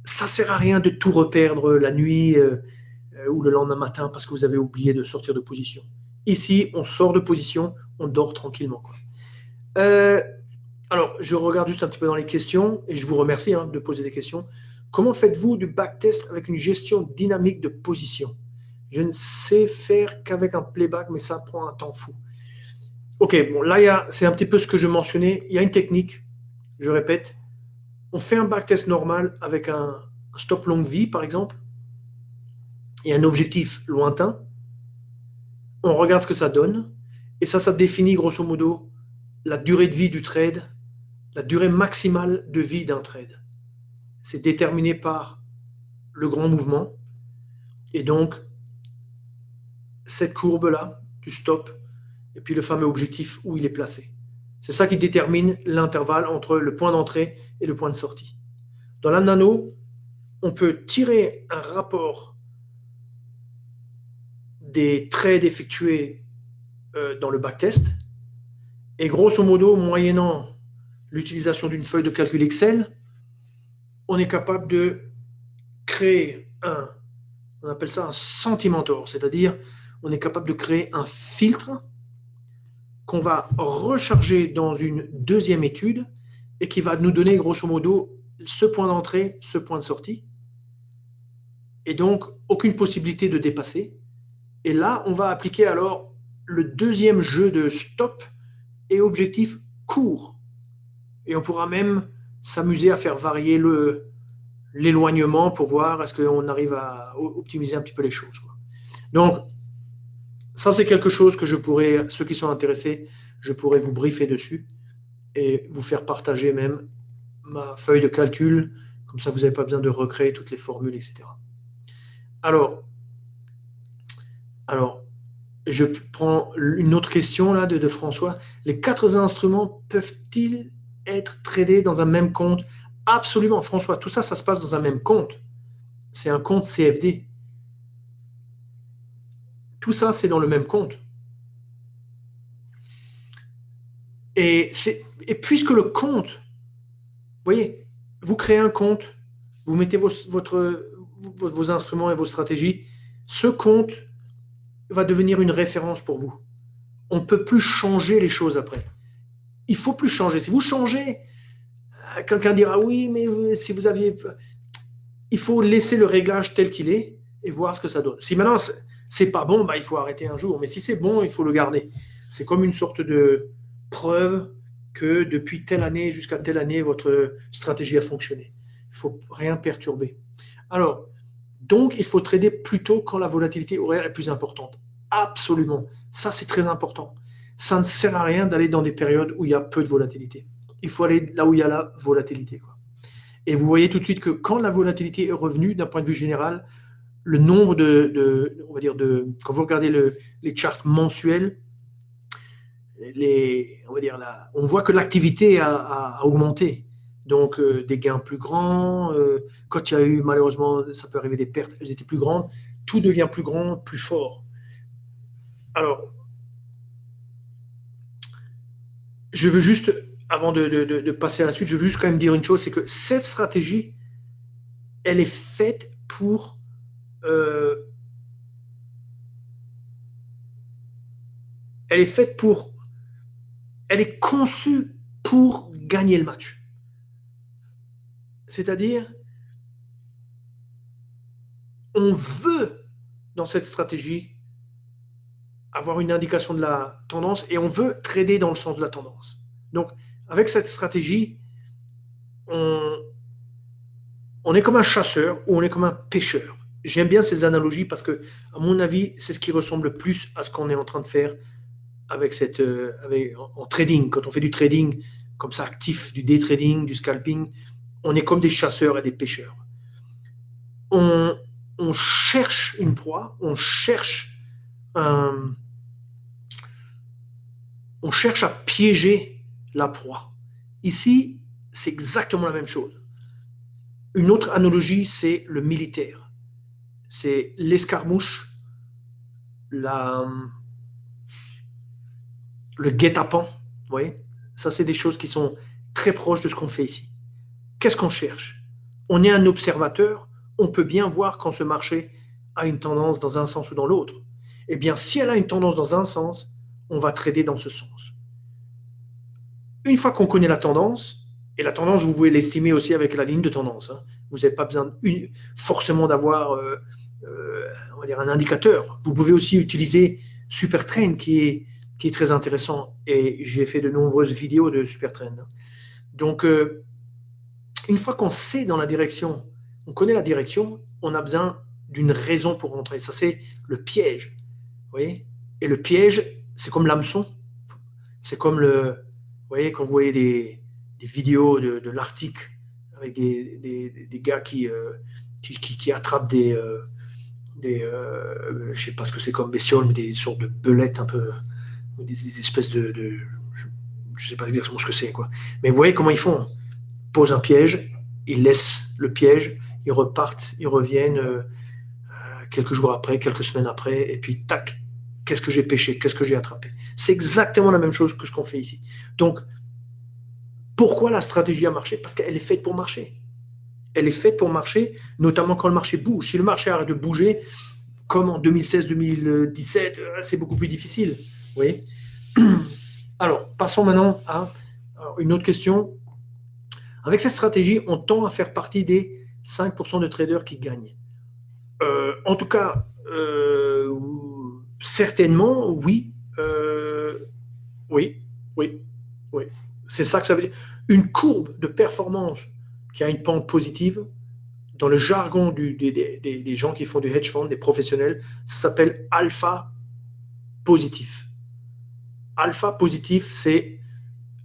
ça sert à rien de tout reperdre la nuit ou le lendemain matin parce que vous avez oublié de sortir de position. Ici, on sort de position, on dort tranquillement, quoi. Alors, je regarde juste un petit peu dans les questions et je vous remercie de poser des questions. Comment faites-vous du backtest avec une gestion dynamique de position? Je ne sais faire qu'avec un playback, mais ça prend un temps fou. Ok, bon, là, c'est un petit peu ce que je mentionnais. Il y a une technique, je répète. On fait un backtest normal avec un stop longue vie, par exemple, et un objectif lointain. On regarde ce que ça donne. Et ça définit grosso modo la durée de vie du trade, la durée maximale de vie d'un trade. C'est déterminé par le grand mouvement. Et donc, cette courbe-là, du stop, et puis le fameux objectif où il est placé. C'est ça qui détermine l'intervalle entre le point d'entrée et le point de sortie. Dans la nano, on peut tirer un rapport des trades effectués dans le backtest, et grosso modo, moyennant l'utilisation d'une feuille de calcul Excel, on est capable de créer on appelle ça un sentimentor, c'est-à-dire on est capable de créer un filtre qu'on va recharger dans une deuxième étude et qui va nous donner grosso modo ce point d'entrée, ce point de sortie, et donc aucune possibilité de dépasser. Et là, on va appliquer alors le deuxième jeu de stop et objectif court. Et on pourra même s'amuser à faire varier l'éloignement pour voir est-ce qu'on arrive à optimiser un petit peu les choses, quoi. Donc, ça, c'est quelque chose que je pourrais, ceux qui sont intéressés, je pourrais vous briefer dessus et vous faire partager même ma feuille de calcul. Comme ça, vous n'avez pas besoin de recréer toutes les formules, etc. Alors, alors je prends une autre question là de François. Les 4 instruments peuvent-ils être tradés dans un même compte? Absolument, François. Tout ça, ça se passe dans un même compte. C'est un compte CFD. Tout ça, c'est dans le même compte. Et puisque le compte, vous voyez, vous créez un compte, vous mettez vos instruments et vos stratégies, ce compte va devenir une référence pour vous. On ne peut plus changer les choses après. Il ne faut plus changer. Si vous changez, quelqu'un dira oui, mais si vous aviez. Il faut laisser le réglage tel qu'il est et voir ce que ça donne. Si maintenant c'est pas bon, bah, il faut arrêter un jour. Mais si c'est bon, il faut le garder. C'est comme une sorte de preuve que depuis telle année jusqu'à telle année, votre stratégie a fonctionné. Il ne faut rien perturber. Alors, donc, il faut trader plutôt quand la volatilité horaire est plus importante. Absolument. Ça, c'est très important. Ça ne sert à rien d'aller dans des périodes où il y a peu de volatilité. Il faut aller là où il y a la volatilité, quoi. Et vous voyez tout de suite que quand la volatilité est revenue, d'un point de vue général, le nombre on va dire quand vous regardez les charts mensuels, on voit que l'activité a augmenté. Donc, des gains plus grands. Quand il y a eu, malheureusement, ça peut arriver des pertes, elles étaient plus grandes. Tout devient plus grand, plus fort. Alors, je veux juste, avant de passer à la suite, je veux juste quand même dire une chose, c'est que cette stratégie, elle est faite pour elle est faite pour, elle est conçue pour gagner le match. C'est-à-dire, on veut, dans cette stratégie, avoir une indication de la tendance et on veut trader dans le sens de la tendance. Donc, avec cette stratégie, on est comme un chasseur ou on est comme un pêcheur. J'aime bien ces analogies parce que, à mon avis, c'est ce qui ressemble le plus à ce qu'on est en train de faire avec en trading. Quand on fait du trading comme ça actif, du day trading, du scalping, on est comme des chasseurs et des pêcheurs. On cherche une proie, on cherche à piéger la proie. Ici, c'est exactement la même chose. Une autre analogie, c'est le militaire. C'est l'escarmouche, le guet-apens. Vous voyez, ça, c'est des choses qui sont très proches de ce qu'on fait ici. Qu'est-ce qu'on cherche? On est un observateur, on peut bien voir quand ce marché a une tendance dans un sens ou dans l'autre. Eh bien, si elle a une tendance dans un sens, on va trader dans ce sens. Une fois qu'on connaît la tendance, et la tendance, vous pouvez l'estimer aussi avec la ligne de tendance. Hein. Vous n'avez pas besoin forcément d'avoir on va dire un indicateur. Vous pouvez aussi utiliser Supertrend qui est très intéressant. Et j'ai fait de nombreuses vidéos de Supertrend. Donc, une fois qu'on sait dans la direction, on connaît la direction, on a besoin d'une raison pour rentrer. Ça, c'est le piège. Vous voyez? Et le piège, c'est comme l'hameçon. C'est comme vous voyez, quand vous voyez des vidéos de l'Arctique avec des gars qui attrapent je ne sais pas ce que c'est comme bestioles, mais des sortes de belettes un peu, des espèces je ne sais pas exactement ce que c'est, quoi. Mais vous voyez comment ils font? Ils posent un piège, ils laissent le piège, ils repartent, ils reviennent quelques jours après, quelques semaines après, et puis tac, qu'est-ce que j'ai pêché, qu'est-ce que j'ai attrapé? C'est exactement la même chose que ce qu'on fait ici. Donc, pourquoi la stratégie a marché? Parce qu'elle est faite pour marcher. Elle est faite pour marcher, notamment quand le marché bouge. Si le marché arrête de bouger, comme en 2016-2017, c'est beaucoup plus difficile. Vous voyez? Alors, passons maintenant à une autre question. Avec cette stratégie, on tend à faire partie des 5% de traders qui gagnent. En tout cas, certainement, oui. Oui. C'est ça que ça veut dire. Une courbe de performance qui a une pente positive dans le jargon des gens qui font du hedge fund, des professionnels, ça s'appelle alpha positif. Alpha positif, c'est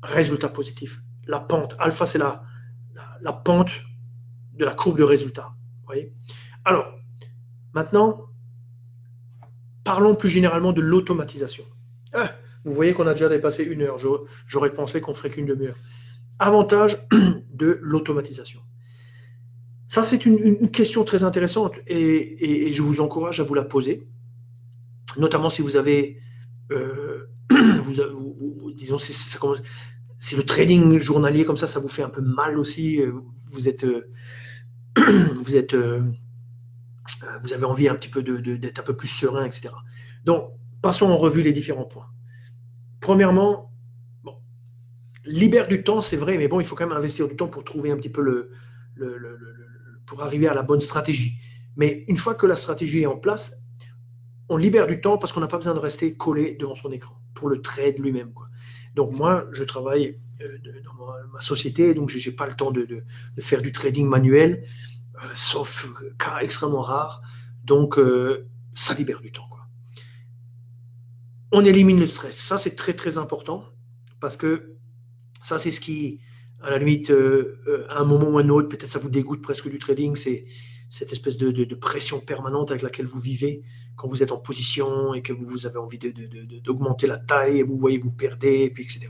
résultat positif. La pente, alpha, c'est la pente de la courbe de résultat. Vous voyez? Alors, maintenant, parlons plus généralement de l'automatisation. Vous voyez qu'on a déjà dépassé 1 heure. J'aurais pensé qu'on ferait qu'une demi-heure. Avantage de l'automatisation. Ça, c'est une question très intéressante et je vous encourage à vous la poser, notamment si vous avez, disons, si le trading journalier comme ça vous fait un peu mal aussi, vous avez envie un petit peu d'être un peu plus serein, etc. Donc, passons en revue les différents points. Premièrement, bon, libère du temps, c'est vrai, mais bon, il faut quand même investir du temps pour trouver un petit peu pour arriver à la bonne stratégie. Mais une fois que la stratégie est en place, on libère du temps parce qu'on n'a pas besoin de rester collé devant son écran pour le trade lui-même, quoi. Donc moi, je travaille dans ma société, donc je n'ai pas le temps de faire du trading manuel, sauf cas extrêmement rares. Donc ça libère du temps, quoi. On élimine le stress. Ça, c'est très, très important parce que ça, c'est ce qui, à la limite, à un moment ou à un autre, peut-être ça vous dégoûte presque du trading, c'est cette espèce de pression permanente avec laquelle vous vivez quand vous êtes en position et que vous avez envie d'augmenter la taille et vous voyez vous perdez, et puis etc.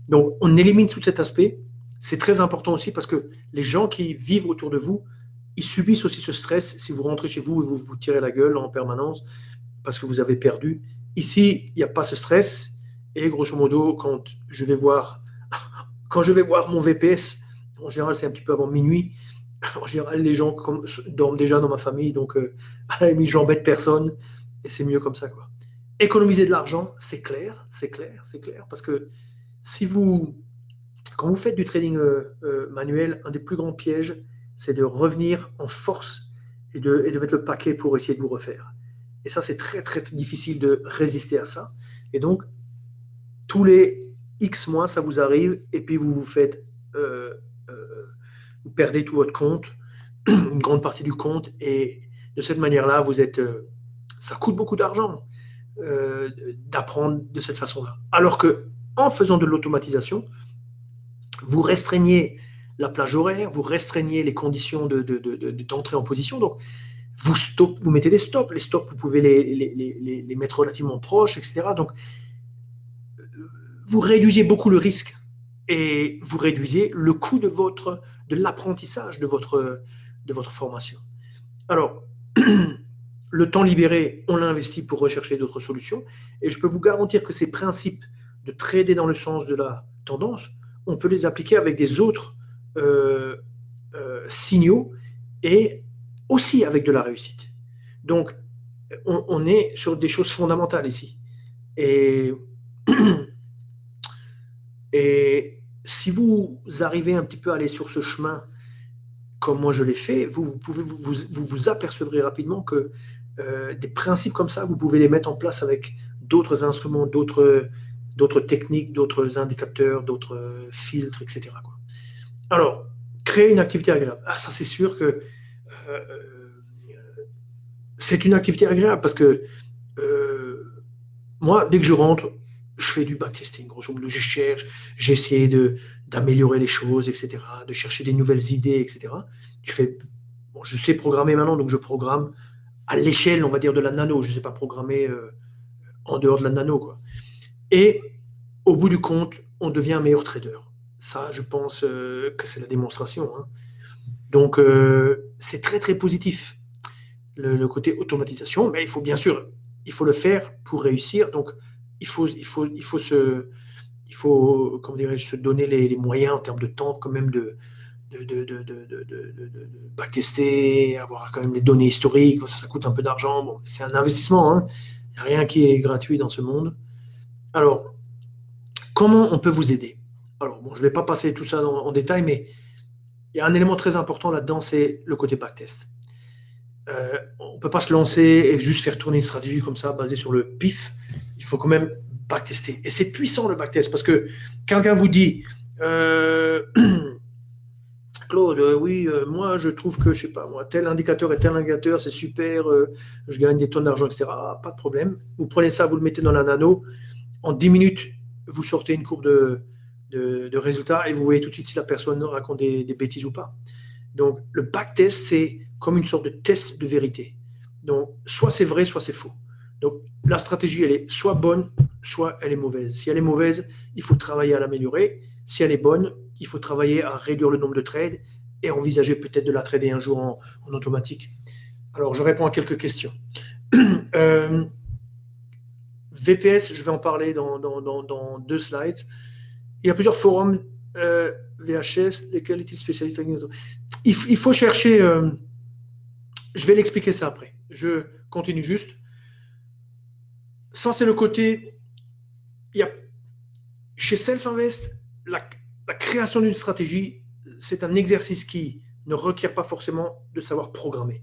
Donc, on élimine tout cet aspect. C'est très important aussi parce que les gens qui vivent autour de vous, ils subissent aussi ce stress si vous rentrez chez vous et vous vous tirez la gueule en permanence parce que vous avez perdu. Ici, il n'y a pas ce stress et grosso modo, quand je vais voir mon VPS, en général, c'est un petit peu avant minuit. En général, les gens dorment déjà dans ma famille, donc à la limite, j'embête personne et c'est mieux comme ça, quoi. Économiser de l'argent, c'est clair, parce que quand vous faites du trading manuel, un des plus grands pièges, c'est de revenir en force et de mettre le paquet pour essayer de vous refaire. Et ça, c'est très, très, très difficile de résister à ça. Et donc, tous les X mois, ça vous arrive, et puis vous perdez tout votre compte, une grande partie du compte, et de cette manière-là, ça coûte beaucoup d'argent d'apprendre de cette façon-là. Alors que en faisant de l'automatisation, vous restreignez la plage horaire, vous restreignez les conditions d'entrée en position. Donc, vous mettez des stops. Les stops, vous pouvez les mettre relativement proches, etc. Donc, vous réduisez beaucoup le risque et vous réduisez le coût de l'apprentissage de votre formation. Alors, le temps libéré, on l'investit pour rechercher d'autres solutions. Et je peux vous garantir que ces principes de trader dans le sens de la tendance, on peut les appliquer avec des autres signaux et aussi avec de la réussite. Donc, on est sur des choses fondamentales ici. Et si vous arrivez un petit peu à aller sur ce chemin, comme moi je l'ai fait, vous apercevrez rapidement que des principes comme ça, vous pouvez les mettre en place avec d'autres instruments, d'autres techniques, d'autres indicateurs, d'autres filtres, etc., quoi. Alors, créer une activité agréable. Ah, ça c'est sûr que c'est une activité agréable parce que moi, dès que je rentre, je fais du backtesting, grosso modo, je cherche, j'essaie d'améliorer les choses, etc., de chercher des nouvelles idées, etc. Je sais programmer maintenant, donc je programme à l'échelle, on va dire, de la nano. Je ne sais pas programmer en dehors de la nano, quoi. Et au bout du compte, on devient un meilleur trader. Ça, je pense que c'est la démonstration, hein. Donc, c'est très, très positif, le côté automatisation. Mais il faut bien sûr, il faut le faire pour réussir. Donc, il faut comment dirais-je, se donner les moyens en termes de temps, quand même, de backtester, avoir quand même les données historiques. Ça coûte un peu d'argent. Bon, c'est un investissement, hein. Il n'y a rien qui est gratuit dans ce monde. Alors, comment on peut vous aider? Alors, bon, je ne vais pas passer tout ça en détail, mais il y a un élément très important là-dedans, c'est le côté backtest. On ne peut pas se lancer et juste faire tourner une stratégie comme ça, basée sur le pif. Il faut quand même backtester. Et c'est puissant le backtest, parce que quelqu'un vous dit Claude, oui, moi je trouve que, je sais pas, moi, tel indicateur et tel indicateur, c'est super, je gagne des tonnes d'argent, etc. Ah, pas de problème. Vous prenez ça, vous le mettez dans la nano, en 10 minutes, vous sortez une courbe de résultats et vous voyez tout de suite si la personne raconte des bêtises ou pas. Donc, le backtest, c'est comme une sorte de test de vérité. Donc, soit c'est vrai, soit c'est faux. Donc, la stratégie, elle est soit bonne, soit elle est mauvaise. Si elle est mauvaise, il faut travailler à l'améliorer. Si elle est bonne, il faut travailler à réduire le nombre de trades et envisager peut-être de la trader un jour en automatique. Alors, je réponds à quelques questions. VPS, je vais en parler dans 2 slides. Il y a plusieurs forums VHS, lesquels est-il spécialiste? Il faut chercher, je vais l'expliquer ça après. Je continue juste. Ça, c'est le côté, il y a, chez Self-Invest, la création d'une stratégie, c'est un exercice qui ne requiert pas forcément de savoir programmer.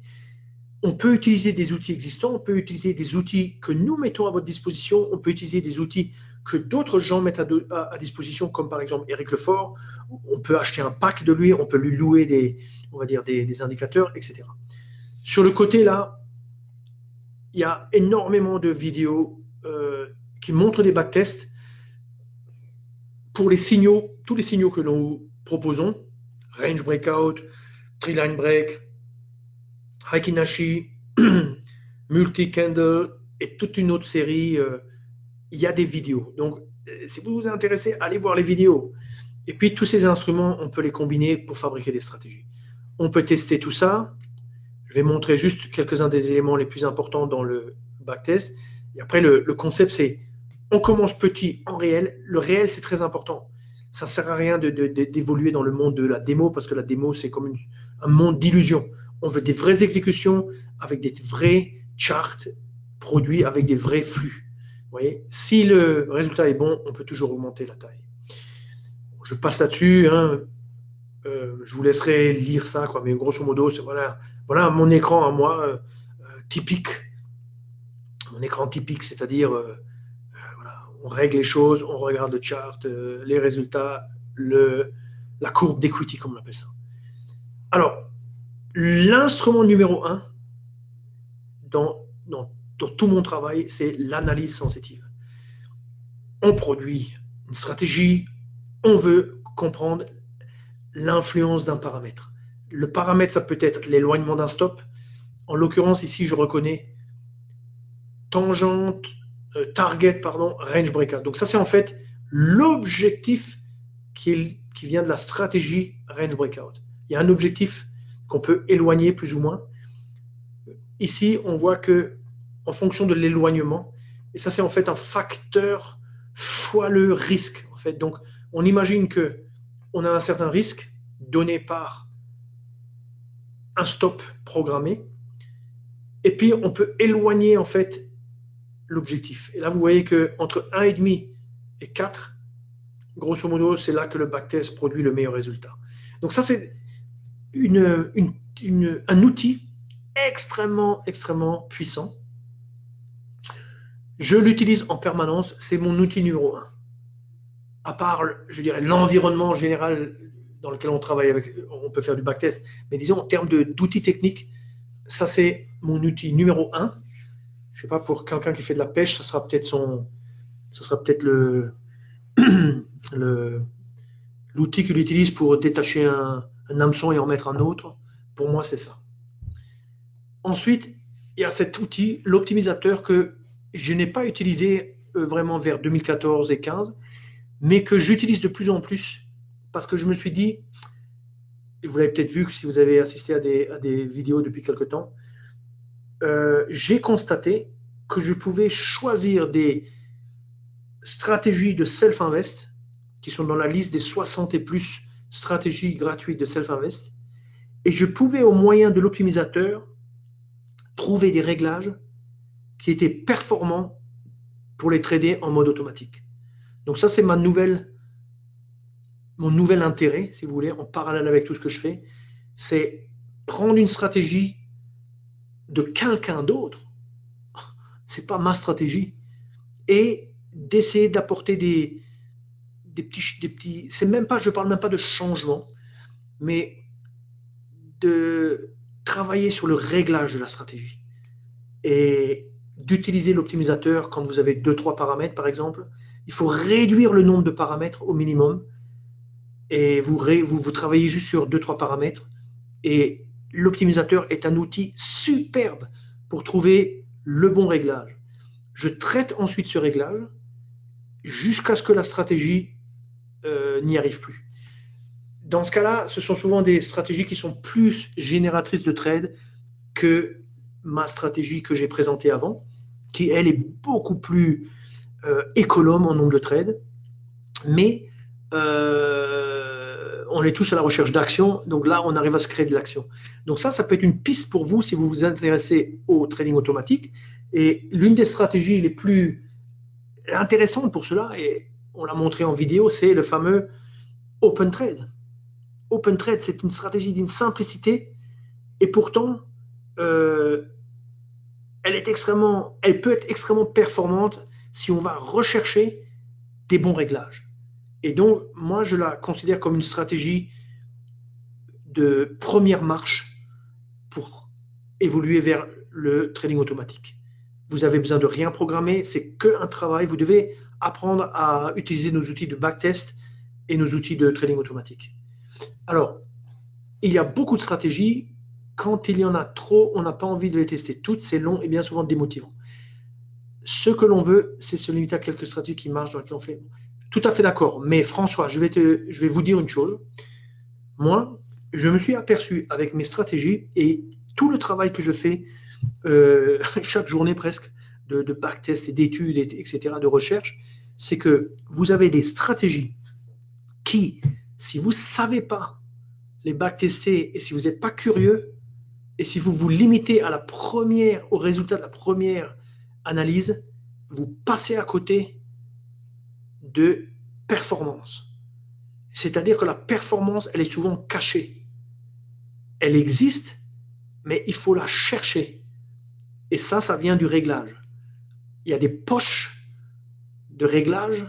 On peut utiliser des outils existants, on peut utiliser des outils que nous mettons à votre disposition, on peut utiliser des outils que d'autres gens mettent à disposition, comme par exemple Eric Lefort. On peut acheter un pack de lui, on peut lui louer des indicateurs, etc. Sur le côté là, il y a énormément de vidéos qui montrent des backtests pour les signaux, tous les signaux que nous proposons, range breakout, tree line break, Heikin-Ashi, multi-candle et toute une autre série. Il y a des vidéos. Donc, si vous vous intéressez, allez voir les vidéos. Et puis, tous ces instruments, on peut les combiner pour fabriquer des stratégies. On peut tester tout ça. Je vais montrer juste quelques-uns des éléments les plus importants dans le backtest. Et après, le concept, c'est on commence petit en réel. Le réel, c'est très important. Ça ne sert à rien d'évoluer dans le monde de la démo parce que la démo, c'est comme un monde d'illusions. On veut des vraies exécutions avec des vrais charts produits avec des vrais flux. Vous voyez, si le résultat est bon, on peut toujours augmenter la taille. Je passe là-dessus. Hein. Je vous laisserai lire ça, quoi. Mais grosso modo, c'est voilà mon écran à moi typique. Mon écran typique, c'est-à-dire voilà, on règle les choses, on regarde le chart, les résultats, la courbe d'equity, comme on appelle ça. Alors, l'instrument numéro 1 dans tout mon travail, c'est l'analyse sensitive. On produit une stratégie, on veut comprendre l'influence d'un paramètre. Le paramètre, ça peut être l'éloignement d'un stop. En l'occurrence, ici, je reconnais tangente, target, range breakout. Donc ça, c'est en fait l'objectif qui vient de la stratégie range breakout. Il y a un objectif qu'on peut éloigner plus ou moins. Ici, on voit que en fonction de l'éloignement, et ça, c'est en fait un facteur fois le risque. En fait. Donc, on imagine que on a un certain risque donné par un stop programmé, et puis on peut éloigner en fait l'objectif. Et là, vous voyez qu'entre 1,5 et 4, grosso modo, c'est là que le backtest produit le meilleur résultat. Donc ça, c'est un outil extrêmement, extrêmement puissant. Je l'utilise en permanence, c'est mon outil numéro 1. À part, je dirais, l'environnement général dans lequel on travaille avec, on peut faire du backtest, mais disons en termes d'outils techniques, ça c'est mon outil numéro 1. Je ne sais pas, pour quelqu'un qui fait de la pêche, ça sera peut-être l'outil qu'il utilise pour détacher un hameçon et en mettre un autre. Pour moi, c'est ça. Ensuite, il y a cet outil, l'optimisateur, que je n'ai pas utilisé vraiment vers 2014 et 2015, mais que j'utilise de plus en plus parce que je me suis dit, et vous l'avez peut-être vu si vous avez assisté à des vidéos depuis quelque temps, j'ai constaté que je pouvais choisir des stratégies de self-invest qui sont dans la liste des 60 et plus stratégies gratuites de self-invest, et je pouvais, au moyen de l'optimisateur, trouver des réglages qui étaient performants pour les trader en mode automatique. Donc ça, c'est mon nouvel intérêt, si vous voulez, en parallèle avec tout ce que je fais, c'est prendre une stratégie de quelqu'un d'autre, c'est pas ma stratégie, et d'essayer d'apporter des petits, c'est même pas, je parle même pas de changement, mais de travailler sur le réglage de la stratégie et d'utiliser l'optimisateur quand vous avez 2-3 paramètres, par exemple. Il faut réduire le nombre de paramètres au minimum et vous travaillez juste sur 2-3 paramètres. Et l'optimisateur est un outil superbe pour trouver le bon réglage. Je traite ensuite ce réglage jusqu'à ce que la stratégie n'y arrive plus. Dans ce cas-là, ce sont souvent des stratégies qui sont plus génératrices de trades que ma stratégie que j'ai présentée avant, qui elle est beaucoup plus économe en nombre de trades, mais on est tous à la recherche d'action, donc là on arrive à se créer de l'action. Donc ça peut être une piste pour vous si vous vous intéressez au trading automatique, et l'une des stratégies les plus intéressantes pour cela, et on l'a montré en vidéo, c'est le fameux Open Trade. Open Trade, c'est une stratégie d'une simplicité, et pourtant elle peut être extrêmement performante si on va rechercher des bons réglages. Et donc, moi, je la considère comme une stratégie de première marche pour évoluer vers le trading automatique. Vous avez besoin de rien programmer, c'est qu'un travail. Vous devez apprendre à utiliser nos outils de backtest et nos outils de trading automatique. Alors, il y a beaucoup de stratégies. Quand il y en a trop, on n'a pas envie de les tester toutes. C'est long et bien souvent démotivant. Ce que l'on veut, c'est se limiter à quelques stratégies qui marchent, dans lesquelles on fait. Tout à fait d'accord. Mais François, je vais vous dire une chose. Moi, je me suis aperçu avec mes stratégies et tout le travail que je fais chaque journée presque de backtest et d'études, etc., de recherche, c'est que vous avez des stratégies qui, si vous ne savez pas les backtester et si vous n'êtes pas curieux et si vous vous limitez au résultat de la première analyse, vous passez à côté de performance. C'est-à-dire que la performance, elle est souvent cachée. Elle existe, mais il faut la chercher. Et ça vient du réglage. Il y a des poches de réglage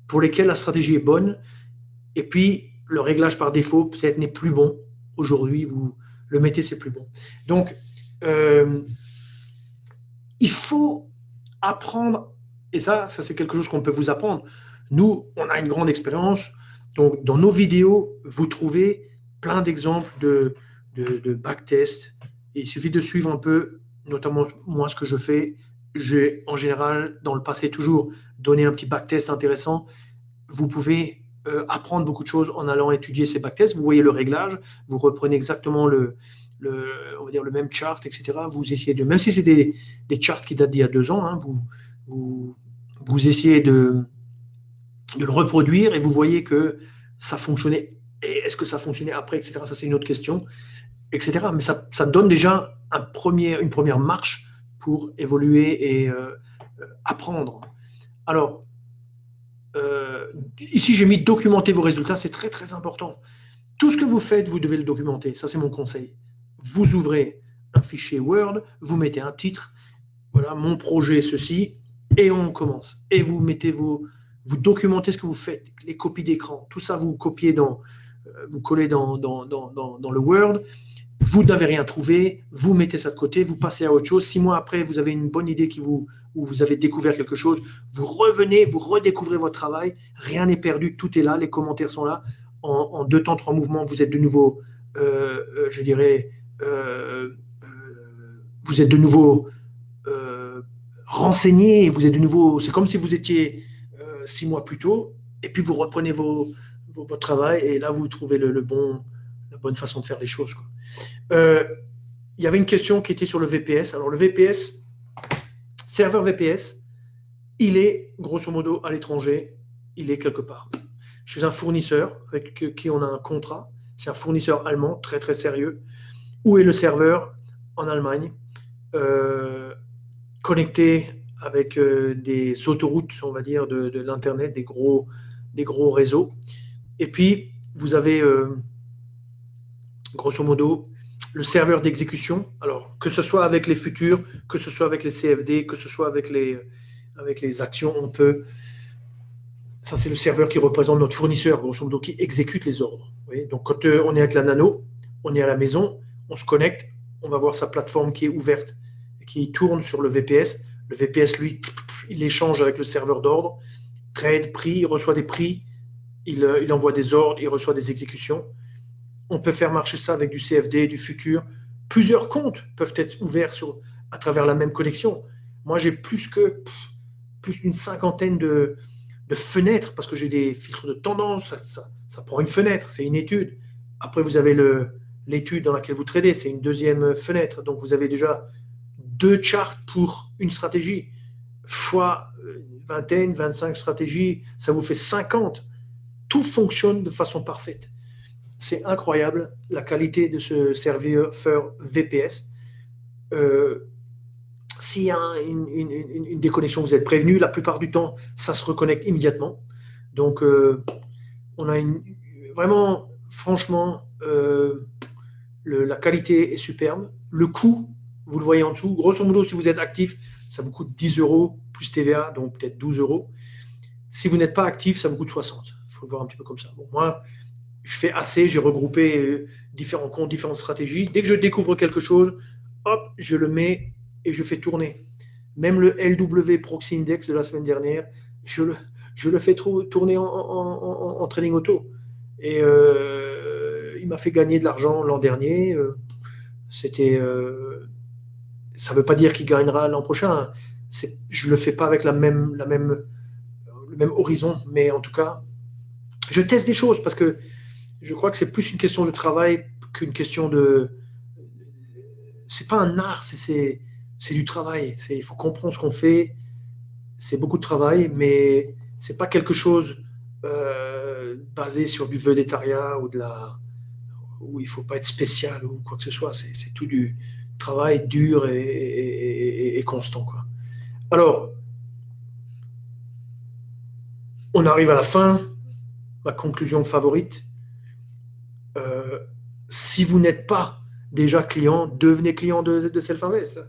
pour lesquelles la stratégie est bonne, et puis le réglage par défaut peut-être n'est plus bon. Aujourd'hui, vous le mettez, c'est plus bon. Donc, il faut apprendre, et ça c'est quelque chose qu'on peut vous apprendre. Nous, on a une grande expérience, donc dans nos vidéos, vous trouvez plein d'exemples de backtest. Il suffit de suivre un peu, notamment moi ce que je fais. J'ai en général, dans le passé, toujours donné un petit backtest intéressant. Vous pouvez apprendre beaucoup de choses en allant étudier ces backtests. Vous voyez le réglage, vous reprenez exactement on va dire le même chart, etc. Vous essayez même si c'est des charts qui datent d'il y a 2 ans, hein, vous essayez de le reproduire et vous voyez que ça fonctionnait. Et est-ce que ça fonctionnait après, etc. Ça, c'est une autre question, etc. Mais ça donne déjà une première marche pour évoluer et apprendre. Alors, ici, j'ai mis documenter vos résultats, c'est très, très important. Tout ce que vous faites, vous devez le documenter. Ça, c'est mon conseil. Vous ouvrez un fichier Word, vous mettez un titre, voilà, mon projet, ceci, et on commence. Et vous documentez ce que vous faites, les copies d'écran, tout ça, vous copiez vous collez dans le Word. Vous n'avez rien trouvé, vous mettez ça de côté, vous passez à autre chose. 6 mois après, vous avez une bonne idée où vous avez découvert quelque chose. Vous revenez, vous redécouvrez votre travail. Rien n'est perdu, tout est là, les commentaires sont là. En 2 temps, 3 mouvements, vous êtes de nouveau, je dirais, vous êtes de nouveau renseigné. Vous êtes de nouveau, c'est comme si vous étiez 6 mois plus tôt. Et puis vous reprenez votre travail et là vous trouvez la bonne façon de faire les choses, quoi. Il y avait une question qui était sur le VPS. Alors le VPS, serveur VPS, il est grosso modo à l'étranger, il est quelque part. Je suis un fournisseur avec qui on a un contrat, c'est un fournisseur allemand très très sérieux. Où est le serveur? En Allemagne, connecté avec des autoroutes, on va dire, de l'internet, des gros réseaux. Et puis vous avez grosso modo le serveur d'exécution, alors que ce soit avec les futurs, que ce soit avec les CFD, que ce soit avec les actions, ça c'est le serveur qui représente notre fournisseur, grosso modo, qui exécute les ordres. Oui, donc quand on est avec la nano, on est à la maison, on se connecte, on va voir sa plateforme qui est ouverte, qui tourne sur le VPS. Le VPS, lui, il échange avec le serveur d'ordre, trade, prix, il reçoit des prix, il envoie des ordres, il reçoit des exécutions. On peut faire marcher ça avec du CFD, du futur. Plusieurs comptes peuvent être ouverts à travers la même connexion. Moi, j'ai plus d'une cinquantaine de fenêtres parce que j'ai des filtres de tendance. Ça prend une fenêtre, c'est une étude. Après, vous avez l'étude dans laquelle vous tradez, c'est une deuxième fenêtre. Donc, vous avez déjà 2 charts pour une stratégie. Fois vingtaine, 25 stratégies, ça vous fait 50. Tout fonctionne de façon parfaite. C'est incroyable la qualité de ce serveur VPS. S'il y a une déconnexion, vous êtes prévenu. La plupart du temps, ça se reconnecte immédiatement. Donc, on a vraiment, franchement, la qualité est superbe. Le coût, vous le voyez en dessous. Grosso modo, si vous êtes actif, ça vous coûte 10 € plus TVA, donc peut-être 12 €. Si vous n'êtes pas actif, ça vous coûte 60. Il faut le voir un petit peu comme ça. Bon, moi, je fais assez, j'ai regroupé différents comptes, différentes stratégies. Dès que je découvre quelque chose, hop, je le mets et je fais tourner. Même le LW Proxy Index de la semaine dernière, je le fais tourner en trading auto. Et il m'a fait gagner de l'argent l'an dernier. Ça ne veut pas dire qu'il gagnera l'an prochain. Je ne le fais pas avec le même horizon, mais en tout cas, je teste des choses parce que je crois que c'est plus une question de travail qu'une question de. C'est pas un art, c'est du travail. Il faut comprendre ce qu'on fait. C'est beaucoup de travail, mais c'est pas quelque chose basé sur du vedettariat où il faut pas être spécial ou quoi que ce soit. C'est tout du travail dur et constant, quoi. Alors, on arrive à la fin. Ma conclusion favorite. Si vous n'êtes pas déjà client, devenez client de Self-Invest.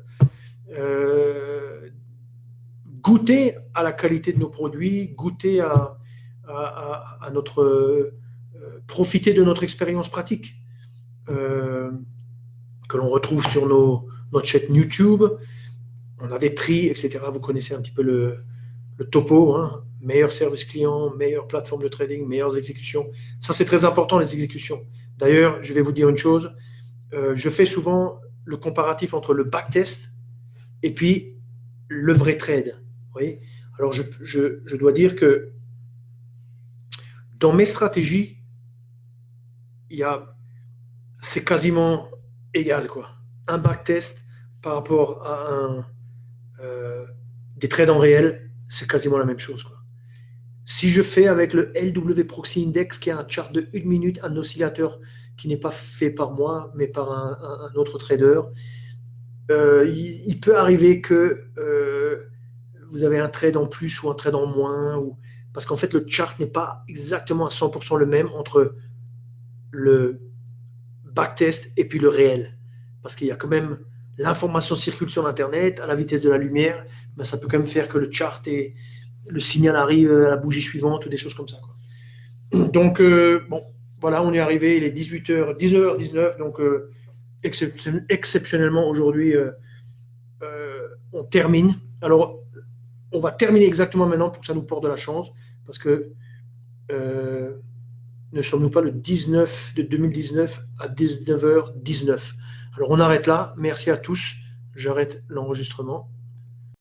Goûtez à la qualité de nos produits, goûtez à notre. Profitez de notre expérience pratique que l'on retrouve sur notre chaîne YouTube. On a des prix, etc. Vous connaissez un petit peu le topo, hein. Meilleur service client, meilleure plateforme de trading, meilleures exécutions. Ça, c'est très important, les exécutions. D'ailleurs, je vais vous dire une chose. Je fais souvent le comparatif entre le backtest et puis le vrai trade. Vous voyez. Alors, je dois dire que dans mes stratégies, c'est quasiment égal, quoi. Un backtest par rapport à des trades en réel, c'est quasiment la même chose, quoi. Si je fais avec le LW Proxy Index, qui est un chart de 1 minute, un oscillateur qui n'est pas fait par moi, mais par un autre trader, il peut arriver que vous avez un trade en plus ou un trade en moins, parce qu'en fait, le chart n'est pas exactement à 100% le même entre le backtest et puis le réel. Parce qu'il y a quand même l'information circule sur Internet à la vitesse de la lumière, mais ça peut quand même faire que le chart et le signal arrive à la bougie suivante ou des choses comme ça, quoi. Donc, bon, voilà, on est arrivé, il est 10h19, donc exceptionnellement aujourd'hui, on termine. Alors, on va terminer exactement maintenant pour que ça nous porte de la chance, parce que ne sommes-nous pas le 19 de 2019 à 19h19. Alors, on arrête là. Merci à tous. J'arrête l'enregistrement.